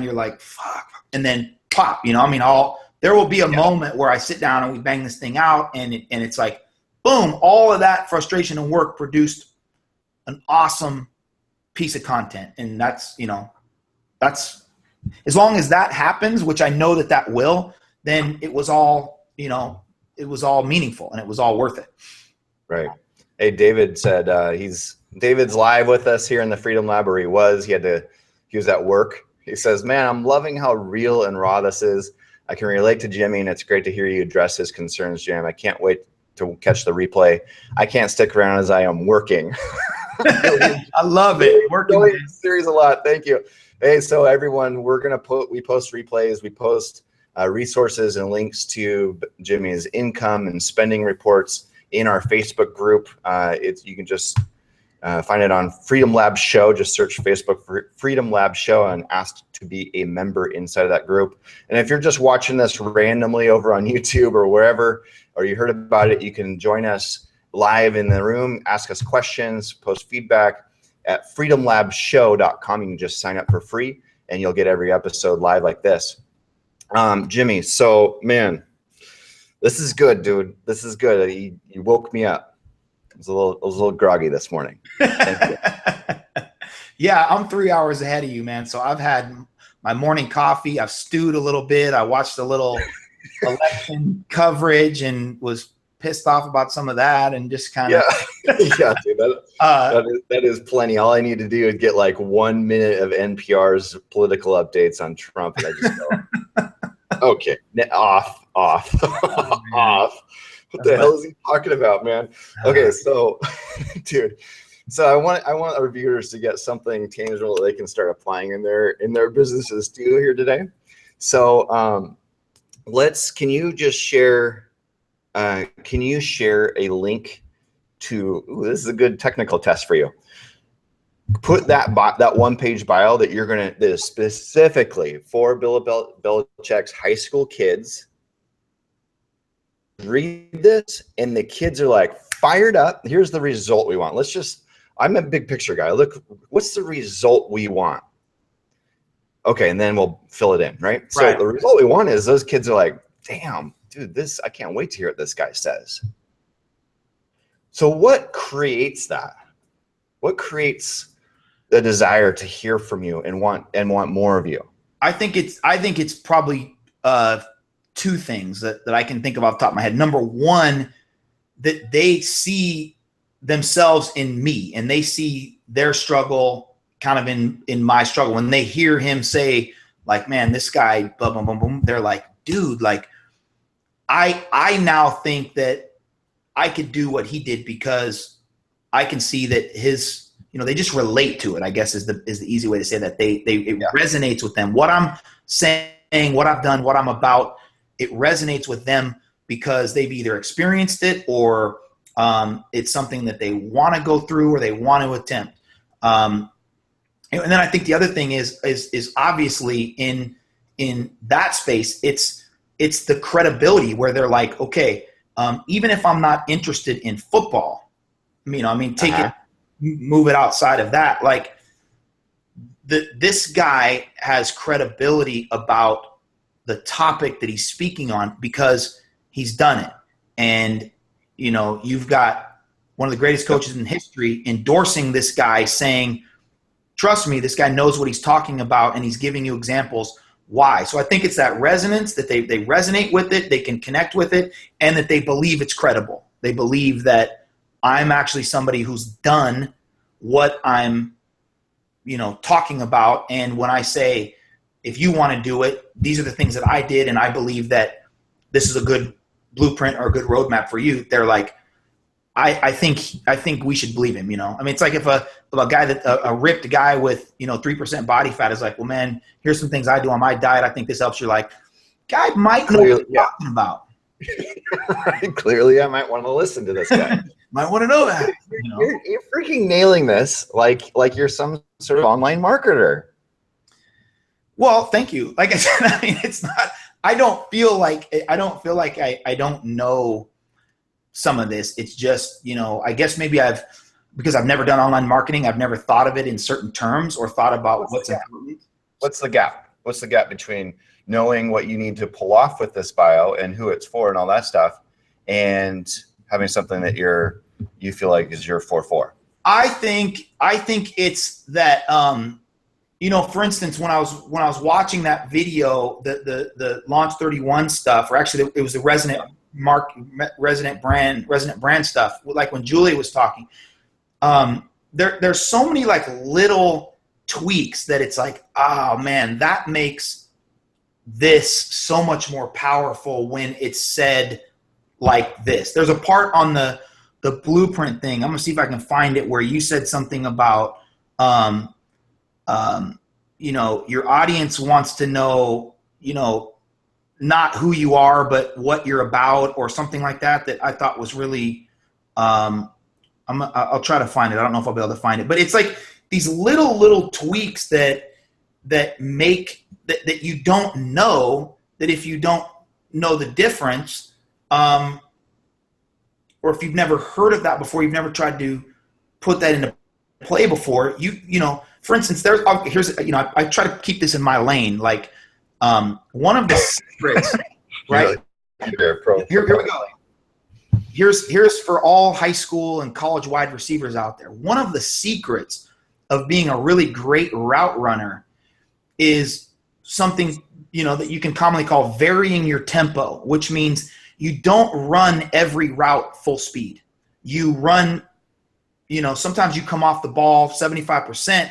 You're like, fuck. And then pop, there will be a moment where I sit down and we bang this thing out and it's like, boom, all of that frustration and work produced an awesome piece of content. And that's as long as that happens, which I know that will, then it was all, it was all meaningful and it was all worth it. Right. Hey, David said David's live with us here in the Freedom Lab, or he was at work. He says, man, I'm loving how real and raw this is. I can relate to Jimmy, and it's great to hear you address his concerns, Jim. I can't wait to catch the replay. I can't stick around as I am working. I love it. Working series a lot. Thank you. Hey, so everyone, we post replays, we post resources and links to Jimmy's income and spending reports in our Facebook group. You can just find it on Freedom Lab Show. Just search Facebook for Freedom Lab Show and ask to be a member inside of that group. And if you're just watching this randomly over on YouTube or wherever, or you heard about it, you can join us live in the room, ask us questions, post feedback at freedomlabshow.com. You can just sign up for free and you'll get every episode live like this. Jimmy, so man, this is good, dude. This is good. You woke me up. was a little groggy this morning. Yeah, I'm 3 hours ahead of you, man. So I've had my morning coffee. I've stewed a little bit. I watched a little election coverage and was pissed off about some of that, and just kind of yeah, dude, that is plenty. All I need to do is get like 1 minute of NPR's political updates on Trump, and I just go, okay, off. Off. What the hell is he talking about, man? Okay, so, dude. So I want our viewers to get something tangible that they can start applying in their businesses too here today. So can you just share a link to, this is a good technical test for you. Put that one-page bio that is specifically for Bill Belichick's high school kids. Read this, and the kids are like fired up. Here's the result we want. I'm a big picture guy. Look, what's the result we want? Okay, and then we'll fill it in, right? So the result we want is those kids are like, damn, dude, I can't wait to hear what this guy says. So what creates that? What creates the desire to hear from you and want more of you? I think it's probably two things that I can think of off the top of my head. Number one, that they see themselves in me, and they see their struggle kind of in my struggle. When they hear him say, like, man, this guy, blah, blah, blah, blah, they're like, dude, like, I now think that I could do what he did because I can see that his, they just relate to it, I guess is the easy way to say that. It resonates with them. What I'm saying, what I've done, what I'm about, it resonates with them because they've either experienced it or it's something that they want to go through or they want to attempt. And then I think the other thing is obviously in that space, it's the credibility where they're like, okay, even if I'm not interested in football, take it, move it outside of that. Like this guy has credibility about the topic that he's speaking on because he's done it. And you've got one of the greatest coaches in history endorsing this guy, saying, trust me, this guy knows what he's talking about, and he's giving you examples why. So I think it's that resonance, that they resonate with it, they can connect with it, and that they believe it's credible. They believe that I'm actually somebody who's done what I'm, talking about. And when I say, if you want to do it, these are the things that I did, and I believe that this is a good blueprint or a good roadmap for you. They're like, I think we should believe him. It's like if a guy a ripped guy with 3% body fat is like, well, man, here's some things I do on my diet. I think this helps. You're like, guy might know what you're talking about. Right, clearly, I might want to listen to this guy. Might want to know that. You're freaking nailing this, like you're some sort of online marketer. Well, thank you. Like I said, it's not. I don't feel like I don't know some of this. It's just, I guess maybe because I've never done online marketing, I've never thought of it in certain terms or thought about what's important. What's the gap? What's the gap between knowing what you need to pull off with this bio and who it's for and all that stuff, and having something that you feel like is your 4-4? I think it's that, for instance, when I was watching that video, the Launch 31 stuff, or actually it was the resident brand stuff, like when Julie was talking, there's so many like little tweaks that it's like, oh man, that makes this so much more powerful when it's said like this. There's a part on the blueprint thing. I'm gonna see if I can find it where you said something about, your audience wants to know, not who you are, but what you're about, or something like that, that I thought was really, I'll try to find it. I don't know if I'll be able to find it, but it's like these little tweaks that make that you don't know, that if you don't know the difference, or if you've never heard of that before, you've never tried to put that into play before, for instance, I try to keep this in my lane. Like, one of the secrets, right? Here we go. here's for all high school and college wide receivers out there. One of the secrets of being a really great route runner is something, that you can commonly call varying your tempo, which means you don't run every route full speed. You run, sometimes you come off the ball 75%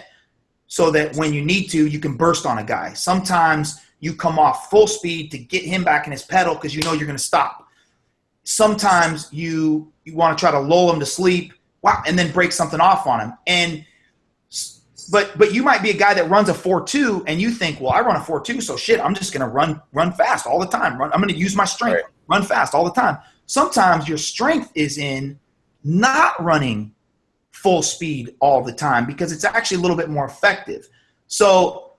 so that when you need to, you can burst on a guy. Sometimes you come off full speed to get him back in his pedal because you're going to stop. Sometimes you want to try to lull him to sleep, and then break something off on him. But you might be a guy that runs a 4.2 and you think, well, I run a 4.2, so shit, I'm just going to run fast all the time. I'm going to use my strength, right. Run fast all the time. Sometimes your strength is in not running full speed all the time because it's actually a little bit more effective. So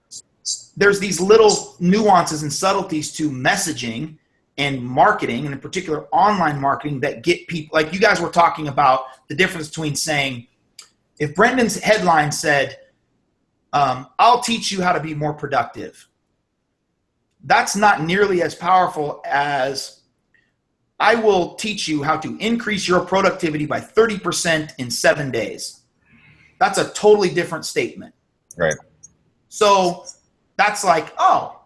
there's these little nuances and subtleties to messaging and marketing, and in particular online marketing, that get people, like you guys were talking about the difference between saying, if Brendan's headline said, I'll teach you how to be more productive, that's not nearly as powerful as I will teach you how to increase your productivity by 30% in 7 days. That's a totally different statement. Right. So that's like, oh,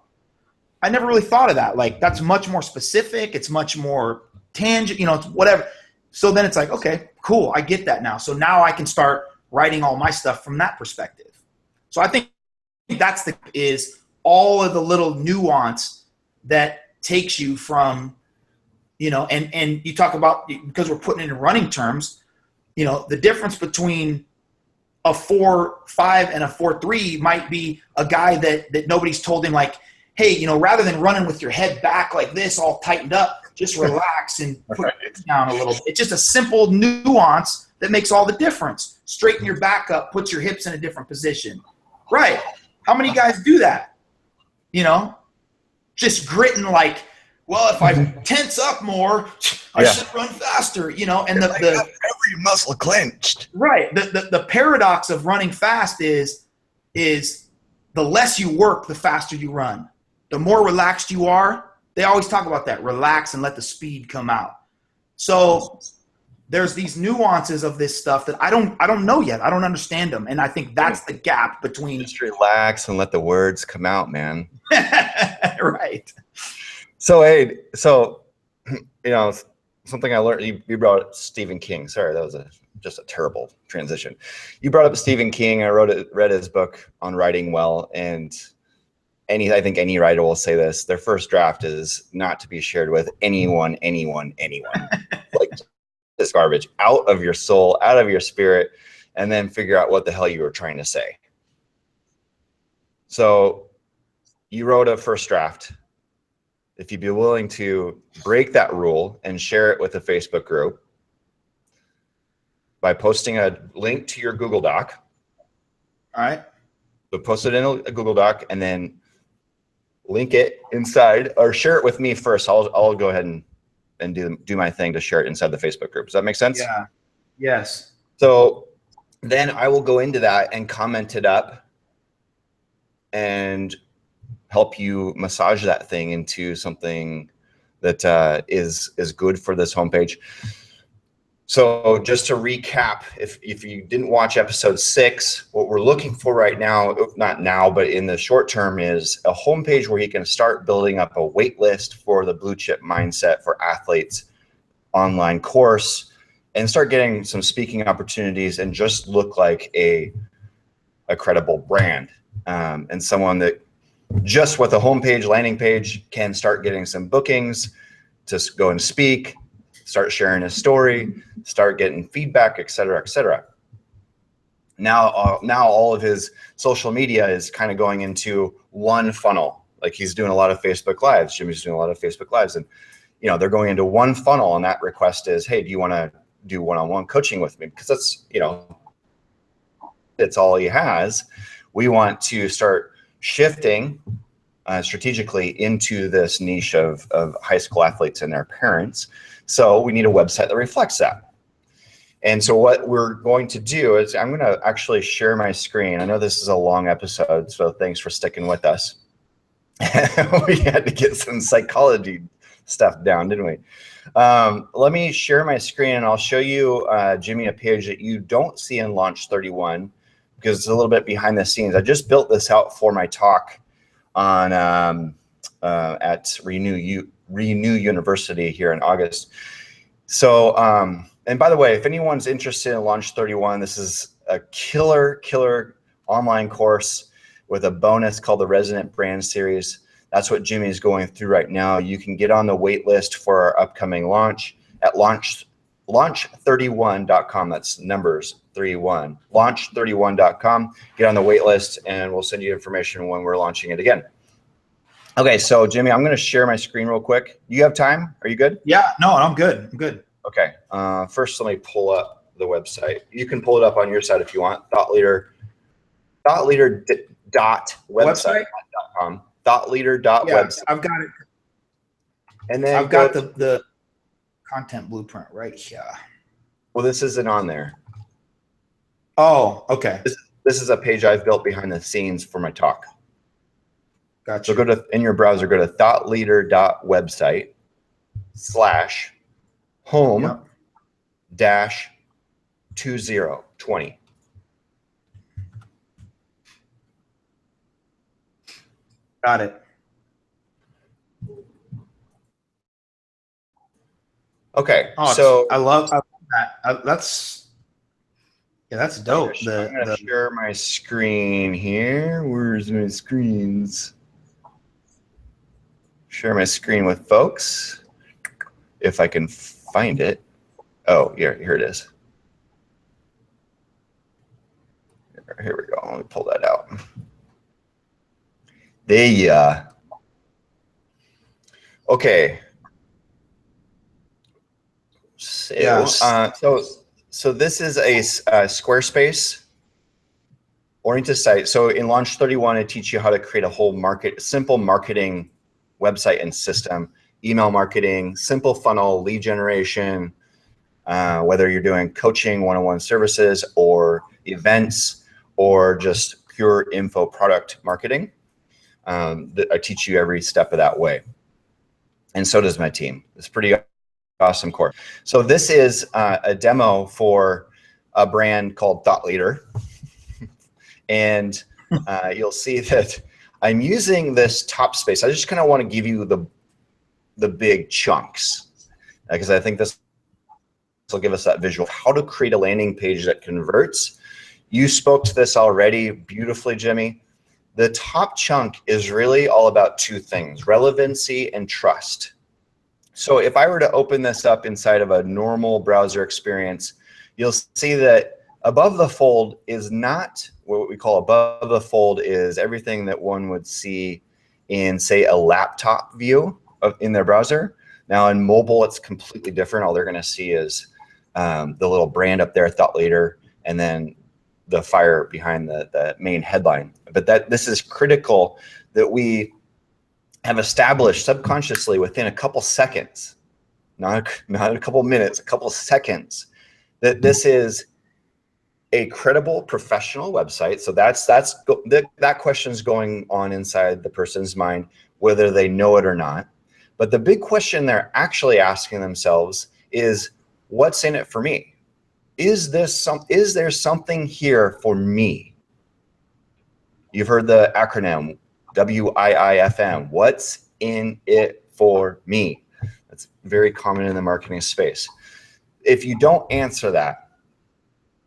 I never really thought of that. Like, that's much more specific. It's much more tangent, it's whatever. So then it's like, okay, cool. I get that now. So now I can start writing all my stuff from that perspective. So I think that's is all of the little nuance that takes you from, and you talk about, because we're putting it in running terms, the difference between a 4.5 and a 4.3 might be a guy that nobody's told him, like, hey, rather than running with your head back like this, all tightened up, just relax and put it down a little bit. It's just a simple nuance that makes all the difference. Straighten your back up, puts your hips in a different position. Right. How many guys do that? Just gritting like, well, if I tense up more, I should run faster, and every muscle clenched. Right. The paradox of running fast is the less you work, the faster you run. The more relaxed you are, they always talk about that. Relax and let the speed come out. So there's these nuances of this stuff that I don't know yet. I don't understand them. And I think that's the gap between. Just relax and let the words come out, man. Right. So, hey, something I learned, you brought up Stephen King. Sorry, that was just a terrible transition. You brought up Stephen King. I read his book on writing well, and I think any writer will say this: their first draft is not to be shared with anyone. Like, this garbage out of your soul, out of your spirit, and then figure out what the hell you were trying to say. So you wrote a first draft. If you'd be willing to break that rule and share it with a Facebook group by posting a link to your Google Doc. All right. So post it in a Google Doc and then link it inside, or share it with me first. I'll go ahead and do my thing to share it inside the Facebook group. Does that make sense? Yeah. Yes. So then I will go into that and comment it up and help you massage that thing into something that is good for this homepage. So just to recap, if you didn't watch episode 6, what we're looking for right now, not now, but in the short term, is a homepage where you can start building up a wait list for the Blue Chip Mindset for Athletes online course and start getting some speaking opportunities and just look like a credible brand, and someone that just with a homepage, landing page, can start getting some bookings to go and speak, start sharing his story, start getting feedback, et cetera, et cetera. Now all of his social media is kind of going into one funnel. Like, he's doing a lot of Facebook Lives. Jimmy's doing a lot of Facebook Lives. And, they're going into one funnel, and that request is, hey, do you want to do one-on-one coaching with me? Because that's, it's all he has. We want to start shifting strategically into this niche of high school athletes and their parents. So we need a website that reflects that. And so what we're going to do is I'm going to actually share my screen. I know this is a long episode, so thanks for sticking with us. We had to get some psychology stuff down, didn't we? Let me share my screen and I'll show you, Jimmy, a page that you don't see in Launch 31 because it's a little bit behind the scenes. I just built this out for my talk on at Renew University here in August. So, and by the way, if anyone's interested in Launch 31, this is a killer online course with a bonus called the Resident Brand Series. That's what Jimmy is going through right now. You can get on the wait list for our upcoming launch at launch31.com. That's numbers 31. Launch31.com. Get on the wait list and we'll send you information when we're launching it again. Okay, so Jimmy, I'm going to share my screen real quick. You have time? Are you good? Yeah, no, I'm good. I'm good. Okay. First, let me pull up the website. You can pull it up on your side if you want. Thoughtleader.website.com. Thoughtleader.website. Yeah, I've got it. And then I've got the content blueprint right here. Well, this isn't on there. Oh, okay. This is a page I've built behind the scenes for my talk. Gotcha. So go to, in your browser, go to thoughtleader.website/home-2020. Got it. Okay, Oh, so I love that. That's dope. I'm gonna share my screen here. Where's my screens? Share my screen with folks, if I can find it. Oh, here it is. Here we go. Let me pull that out. There you are. Okay. So, Yes. So this is a Squarespace oriented site. So in Launch 31, I teach you how to create a whole simple marketing website and system, email marketing, simple funnel, lead generation, whether you're doing coaching, one-on-one services, or events, or just pure info product marketing. I teach you every step of that way. And so does my team. It's pretty awesome course. So this is a demo for a brand called Thought Leader. And you'll see that I'm using this top space. I just kind of want to give you the big chunks because I think this will give us that visual of how to create a landing page that converts. You spoke to this already beautifully, Jimmy. The top chunk is really all about two things, relevancy and trust. So if I were to open this up inside of a normal browser experience, you'll see that above the fold is not what we call above the fold is everything that one would see in, say, a laptop view in their browser. Now in mobile, it's completely different. All they're going to see is the little brand up there, Thought Leader, and then the fire behind the main headline. But this is critical that we have established subconsciously within a couple seconds, not a couple minutes, a couple seconds, that this is a credible professional website. So that question's going on inside the person's mind, whether they know it or not. But the big question they're actually asking themselves is, what's in it for me? Is there something here for me? You've heard the acronym WIIFM. What's in it for me? That's very common in the marketing space. If you don't answer that,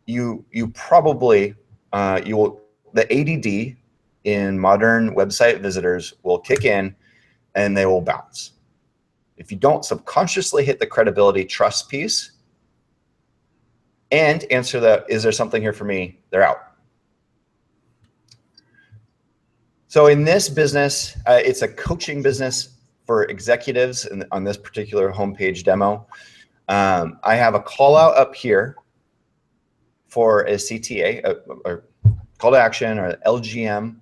you probably the ADD in modern website visitors will kick in and they will bounce. If you don't subconsciously hit the credibility trust piece and answer that, is there something here for me? They're out. So in this business, it's a coaching business for executives on this particular homepage demo. I have a call out up here for a CTA, or call to action, or LGM,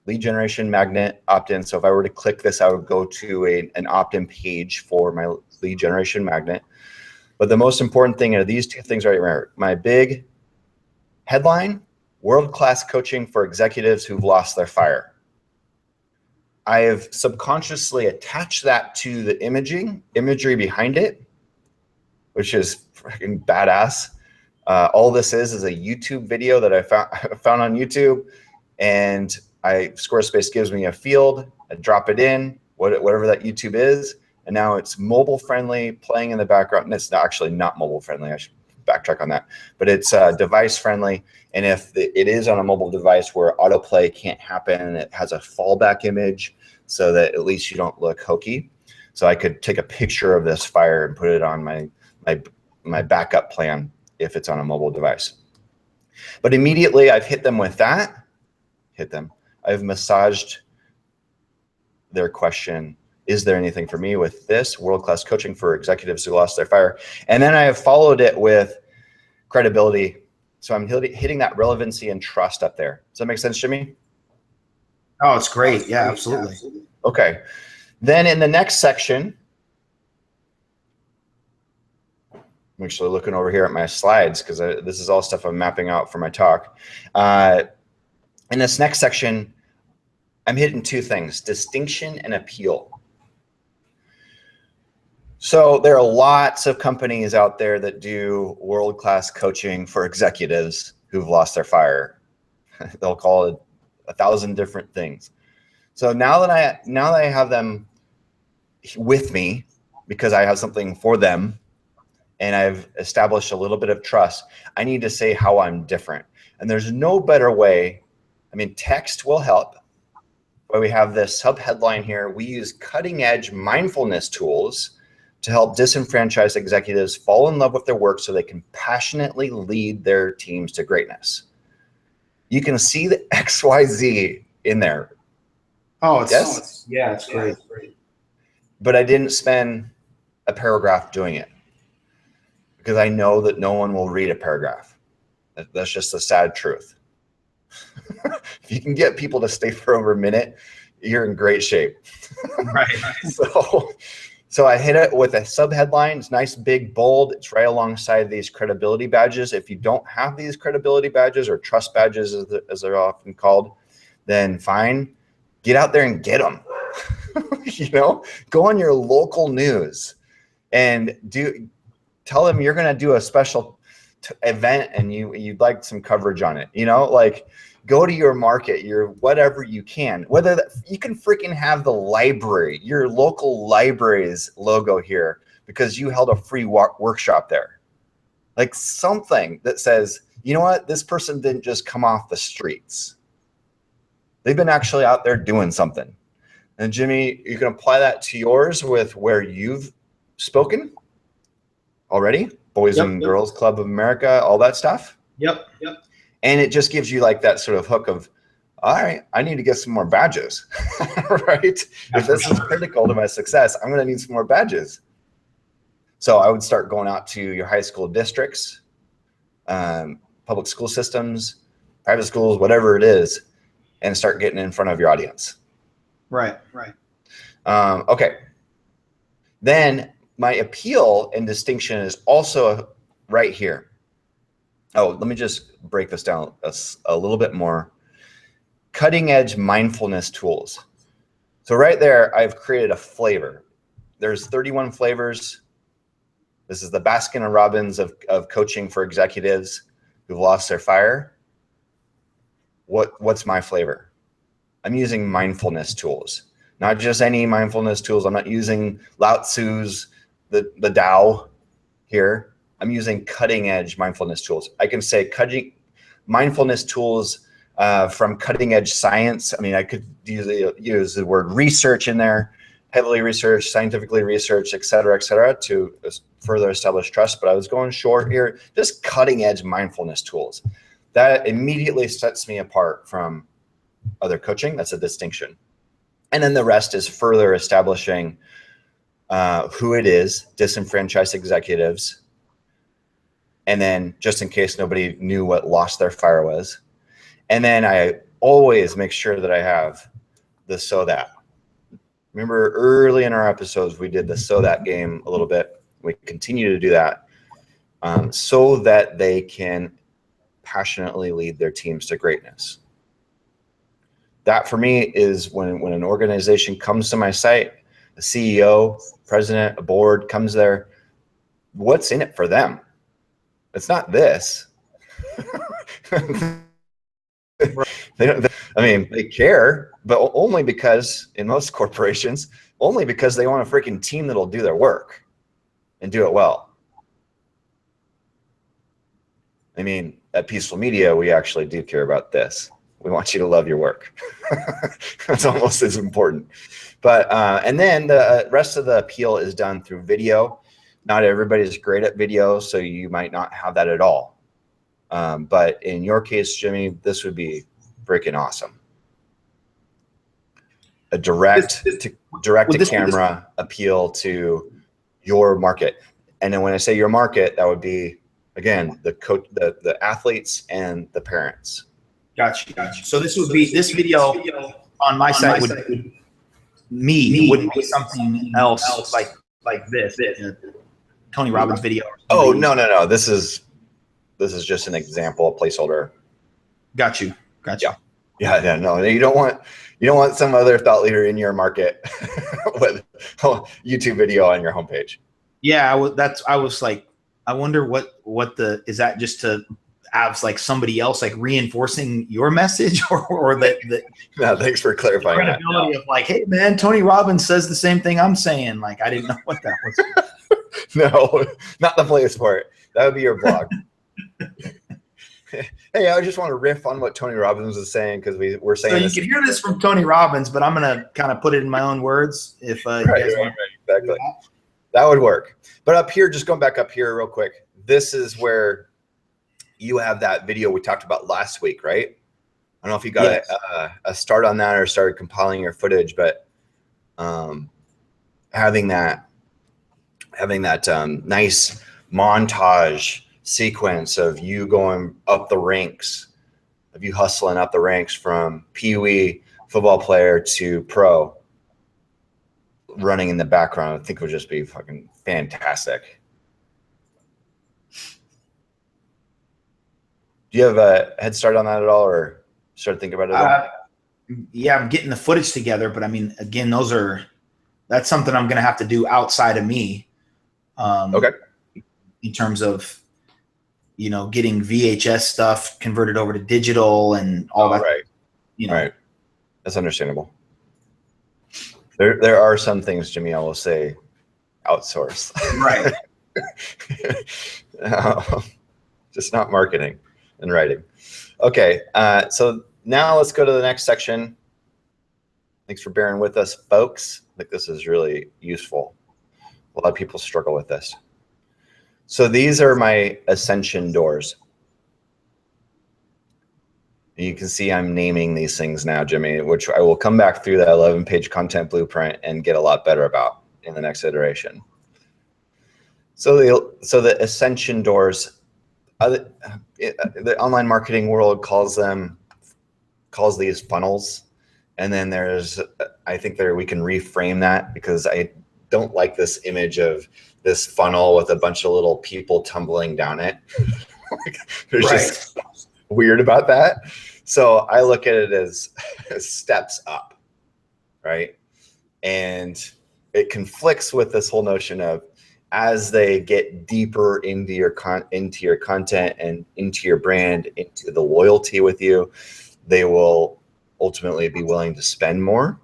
lead generation magnet opt-in. So if I were to click this, I would go to an opt-in page for my lead generation magnet. But the most important thing are these two things right here. My big headline, world-class coaching for executives who've lost their fire. I have subconsciously attached that to the imagery behind it, which is freaking badass. All this is a YouTube video that I found on YouTube, and Squarespace gives me a field. I drop it in, whatever that YouTube is, and now it's mobile friendly, playing in the background. And it's actually not mobile friendly. I should backtrack on that, but it's device friendly. And if it is on a mobile device where autoplay can't happen, it has a fallback image so that at least you don't look hokey. So I could take a picture of this fire and put it on my backup plan if it's on a mobile device. But immediately I've hit them with that. I've massaged their question, is there anything for me with this world-class coaching for executives who lost their fire? And then I have followed it with credibility. So I'm hitting that relevancy and trust up there. Does that make sense, Jimmy? Oh, it's great. Yeah, absolutely. Okay. Then in the next section, I'm actually looking over here at my slides because this is all stuff I'm mapping out for my talk. In this next section, I'm hitting two things, distinction and appeal. So there are lots of companies out there that do world-class coaching for executives who've lost their fire. They'll call it 1,000 different things. So now that I have them with me because I have something for them and I've established a little bit of trust, I need to say how I'm different. And there's no better way. I mean, text will help. But we have this subheadline here. We use cutting-edge mindfulness tools to help disenfranchised executives fall in love with their work so they can passionately lead their teams to greatness. You can see the XYZ in there. Oh, it's great. But I didn't spend a paragraph doing it because I know that no one will read a paragraph. That's just the sad truth. If you can get people to stay for over a minute, you're in great shape. Right. So I hit it with a subheadline. It's nice, big, bold. It's right alongside these credibility badges. If you don't have these credibility badges or trust badges, as they're often called, then fine. Get out there and get them. Go on your local news and tell them you're going to do a special event and you'd like some coverage on it. Go to your market, your whatever you can. You can freaking have the library, your local library's logo here because you held a free workshop there. Like something that says, you know what, this person didn't just come off the streets. They've been actually out there doing something. And Jimmy, you can apply that to yours with where you've spoken already, Boys and Girls Club of America, all that stuff. Yep. And it just gives you like that sort of hook of, all right, I need to get some more badges, right? If this is critical to my success, I'm going to need some more badges. So I would start going out to your high school districts, public school systems, private schools, whatever it is, and start getting in front of your audience. Right. Okay. Then my appeal and distinction is also right here. Oh, let me just break this down a little bit more. Cutting edge mindfulness tools. So right there, I've created a flavor. There's 31 flavors. This is the Baskin and Robbins of coaching for executives who've lost their fire. What's my flavor? I'm using mindfulness tools, not just any mindfulness tools. I'm not using Lao Tzu's, the Tao here. I'm using cutting edge mindfulness tools. I can say mindfulness tools from cutting edge science. I mean, I could use the word research in there, heavily researched, scientifically researched, et cetera, to further establish trust. But I was going short here, just cutting edge mindfulness tools. That immediately sets me apart from other coaching. That's a distinction. And then the rest is further establishing who it is, disenfranchised executives. And then just in case nobody knew what lost their fire was. And then I always make sure that I have the so that. Remember early in our episodes, we did the so that game a little bit. We continue to do that so that they can passionately lead their teams to greatness. That for me is when an organization comes to my site, a CEO, president, a board comes there, what's in it for them? It's not this. They don't, I mean, they care, but only because in most corporations, only because they want a freaking team that'll do their work and do it well. I mean, at Peaceful Media, we actually do care about this. We want you to love your work. That's almost as important. But and then the rest of the appeal is done through video. Not everybody's great at video, so you might not have that at all. But in your case, Jimmy, this would be freaking awesome. A direct to camera appeal to your market. And then when I say your market, that would be, again, the coach, the athletes and the parents. Gotcha. So this would be, this video on my site would be me. It wouldn't be something else like this. Tony Robbins video. Oh, no. This is just an example, a placeholder. Got you. Yeah, no, you don't want some other thought leader in your market with a YouTube video on your homepage. Yeah, I was like, I wonder what is that just to have like somebody else like reinforcing your message or the No, thanks for clarifying credibility of like, hey man, Tony Robbins says the same thing I'm saying. Like, I didn't know what that was. No, not the place for it. That would be your blog. Hey, I just want to riff on what Tony Robbins was saying because we're saying. So you can hear this from Tony Robbins, but I'm gonna kind of put it in my own words. If you guys want exactly, that would work. But up here, just going back up here real quick, this is where you have that video we talked about last week, right? I don't know if you got a start on that or started compiling your footage, but having that nice montage sequence of you going up the ranks, of you hustling up the ranks from Pee-wee football player to pro, running in the background, I think would just be fucking fantastic. Do you have a head start on that at all, or start thinking about it at all? Yeah, I'm getting the footage together, but I mean, again, that's something I'm gonna have to do outside of me. Okay. In terms of, getting VHS stuff converted over to digital and all that. Right. Right. That's understandable. There are some things, Jimmy, I will say, outsource. Right. Just not marketing and writing. Okay. So now let's go to the next section. Thanks for bearing with us, folks. I think this is really useful. A lot of people struggle with this. So these are my ascension doors. You can see I'm naming these things now, Jimmy, which I will come back through that 11-page content blueprint and get a lot better about in the next iteration. So the ascension doors, the online marketing world calls these funnels. And then I think we can reframe that because I don't like this image of this funnel with a bunch of little people tumbling down it. There's just weird about that. So I look at it as steps up, right? And it conflicts with this whole notion of as they get deeper into your content and into your brand, into the loyalty with you, they will ultimately be willing to spend more.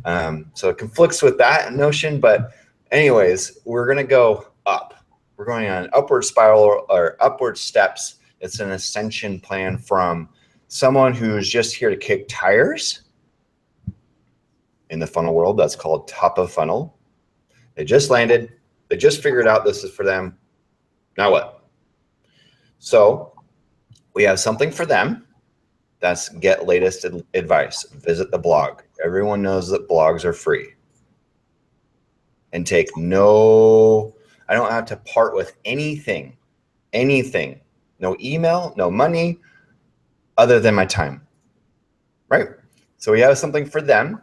So it conflicts with that notion, but anyways, we're going to go up. We're going on an upward spiral or upward steps. It's an ascension plan from someone who's just here to kick tires. In the funnel world, that's called top of funnel. They just landed. They just figured out this is for them. Now what? So we have something for them. That's get latest advice. Visit the blog. Everyone knows that blogs are free. And I don't have to part with anything, no email, no money, other than my time, right? So we have something for them.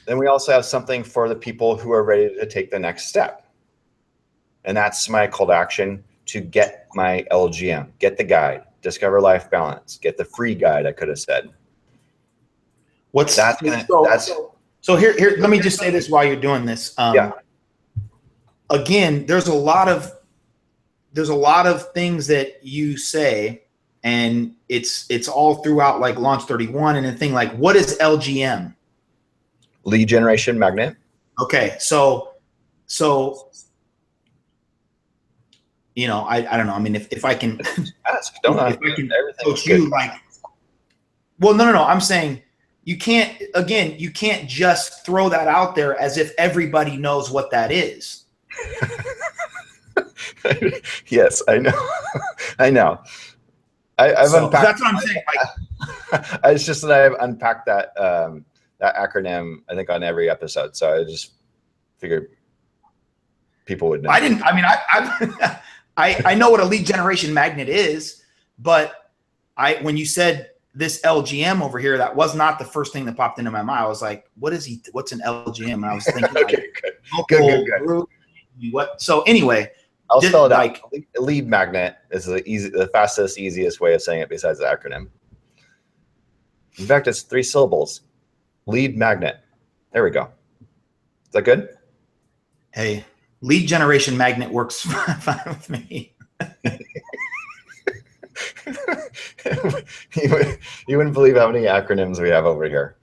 Then we also have something for the people who are ready to take the next step. And that's my call to action to get my LGM, get the guide, discover life balance, get the free guide, I could have said. So here, let me just say this while you're doing this. Yeah. Again, there's a lot of things that you say, and it's all throughout like Launch 31 and a thing like, what is LGM? Lead generation magnet. Okay, so you know, I don't know. I mean, if I can ask, don't if I can coach you like, well, no. I'm saying you can't just throw that out there as if everybody knows what that is. Yes, I know. I know. I've unpacked. That's what I'm saying. Like, it's just that I've unpacked that that acronym, I think, on every episode. So I just figured people would know. I didn't. I mean, I know what a lead generation magnet is, but when you said this LGM over here, that was not the first thing that popped into my mind. I was like, what's an LGM? And I was thinking, okay, good. Group, what? So anyway, I'll spell it out. Lead magnet is the fastest, easiest way of saying it besides the acronym. In fact, it's 3 syllables. Lead magnet. There we go. Is that good? Hey, lead generation magnet works fine with me. You wouldn't believe how many acronyms we have over here.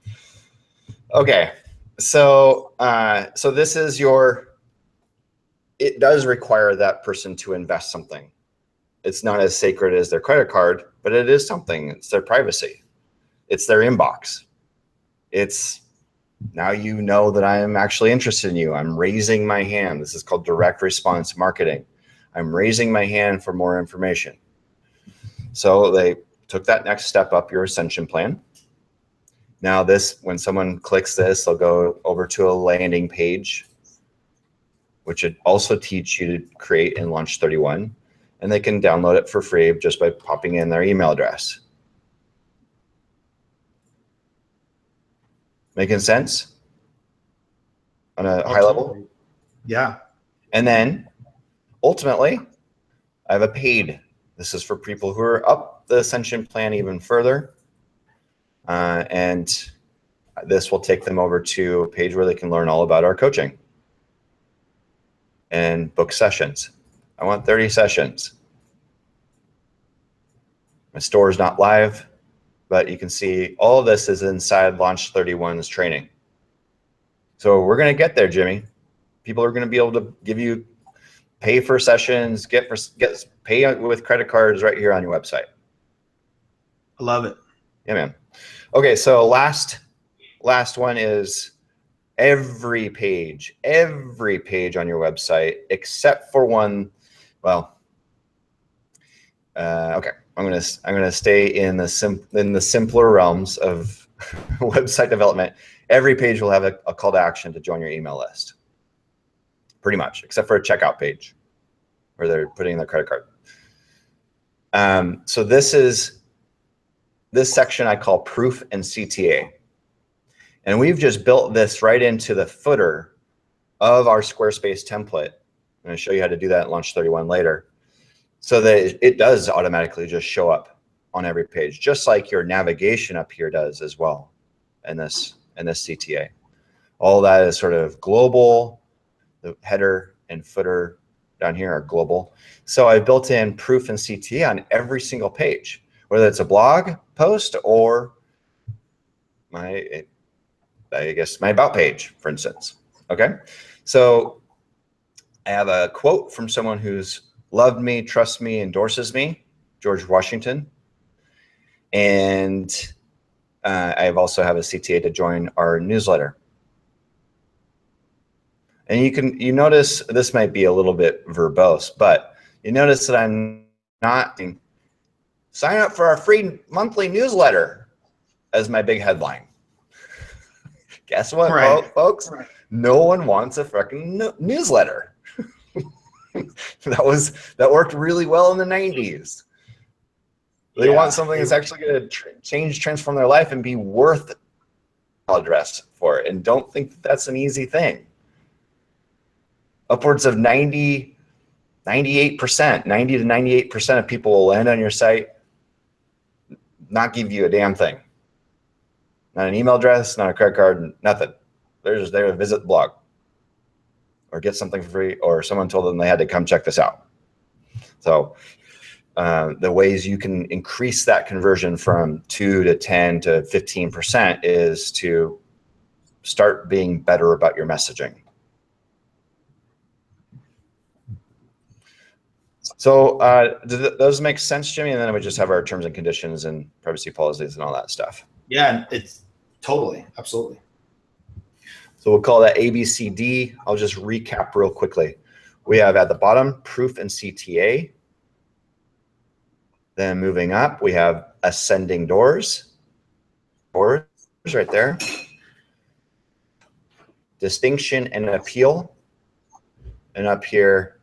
Okay, so this is it does require that person to invest something. It's not as sacred as their credit card, but it is something. It's their privacy. It's their inbox. It's now you know that I am actually interested in you. I'm raising my hand. This is called direct response marketing. I'm raising my hand for more information. So they took that next step up your ascension plan. Now when someone clicks this, they'll go over to a landing page, which would also teach you to create in Launch 31. And they can download it for free just by popping in their email address. Making sense on a high level? Yeah. And then ultimately, I have a paid. This is for people who are up the ascension plan even further. And this will take them over to a page where they can learn all about our coaching and book sessions. I want 30 sessions. My store is not live, but you can see all of this is inside Launch 31's training. So we're going to get there, Jimmy. People are going to be able to pay for sessions, pay with credit cards right here on your website. I love it. Yeah, man. Okay, so last one is every page on your website except for one. Well, okay. I'm gonna stay in the simpler realms of website development. Every page will have a call to action to join your email list, pretty much, except for a checkout page where they're putting in their credit card. So this section I call proof and CTA, and we've just built this right into the footer of our Squarespace template. I'm going to show you how to do that at Launch 31 later. So that it does automatically just show up on every page, just like your navigation up here does as well in this CTA. All that is sort of global. The header and footer down here are global. So I built in proof and CTA on every single page, whether it's a blog post or my about page, for instance. Okay, so I have a quote from someone who's loved me, trusts me, endorses me, George Washington. And I also have a CTA to join our newsletter. And you notice this might be a little bit verbose, but you notice that I'm not sign up for our free monthly newsletter as my big headline. Guess what, folks? Right. No one wants a freaking newsletter. That worked really well in the 90s. They want something that's actually going to transform their life and be worth address for it. And don't think that that's an easy thing. Upwards of 90 to 98% of people will land on your site, not give you a damn thing. Not an email address, not a credit card, nothing. They're just there to visit the blog or get something for free, or someone told them they had to come check this out. So the ways you can increase that conversion from 2 to 10 to 15% is to start being better about your messaging. So do those make sense, Jimmy? And then we just have our terms and conditions and privacy policies and all that stuff. Yeah, it's totally, absolutely. So we'll call that ABCD. I'll just recap real quickly. We have at the bottom, proof and CTA. Then moving up, we have ascending doors. Doors right there. Distinction and appeal. And up here,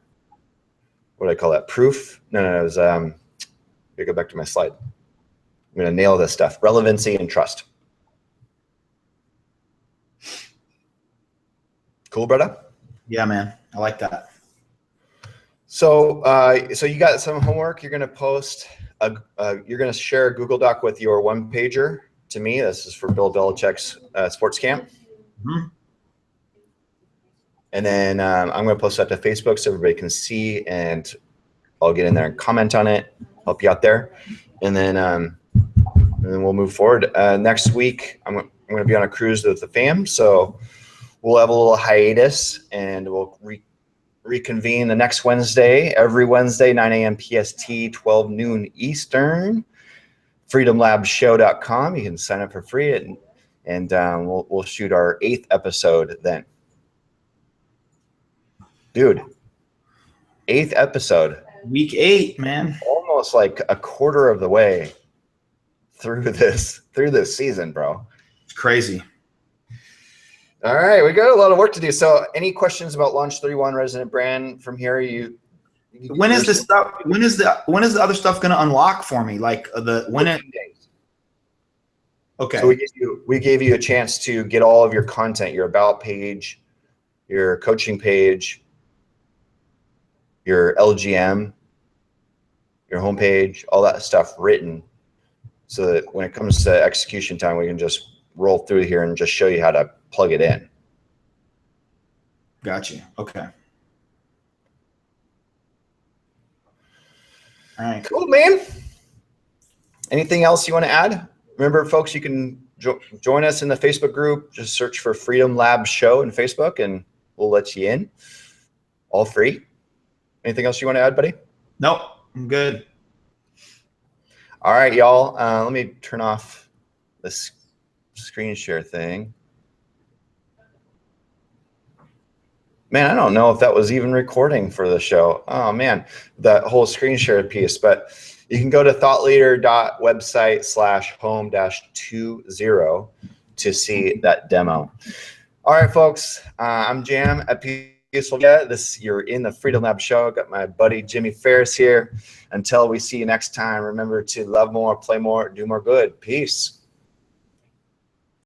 what do I call that? Proof? No, it was, here, go back to my slide. I'm gonna nail this stuff. Relevancy and trust. Cool, brother? Yeah, man, I like that. So, so you got some homework. You're gonna post, you're gonna share a Google Doc with your one pager to me. This is for Bill Belichick's sports camp. Mm-hmm. And then I'm gonna post that to Facebook so everybody can see, and I'll get in there and comment on it, help you out there. And then we'll move forward. Next week, I'm gonna be on a cruise with the fam. So we'll have a little hiatus, and we'll reconvene the next Wednesday, every Wednesday, 9 a.m. PST, 12 noon Eastern. freedomlabshow.com. You can sign up for free, and we'll shoot our 8th episode then. Dude, 8th episode. Week 8, man. Almost like a quarter of the way through this season, bro. It's crazy. All right, we got a lot of work to do. So, any questions about Launch 31 Resident Brand from here? When is this stuff? When is the other stuff going to unlock for me? Like when it? Days. Okay. So we gave you a chance to get all of your content, your about page, your coaching page, your LGM, your homepage, all that stuff written, so that when it comes to execution time, we can just roll through here and just show you how to plug it in. Gotcha. Okay. All right. Cool, man. Anything else you want to add? Remember, folks, you can join us in the Facebook group. Just search for Freedom Lab Show in Facebook, and we'll let you in. All free. Anything else you want to add, buddy? Nope, I'm good. All right, y'all. Let me turn off this screen share thing. Man, I don't know if that was even recording for the show. Oh, man, that whole screen share piece. But you can go to thoughtleader.website/home-20 to see that demo. All right, folks. I'm Jam at Peaceful. You're in the Freedom Lab Show. Got my buddy Jimmy Ferris here. Until we see you next time, remember to love more, play more, do more good. Peace.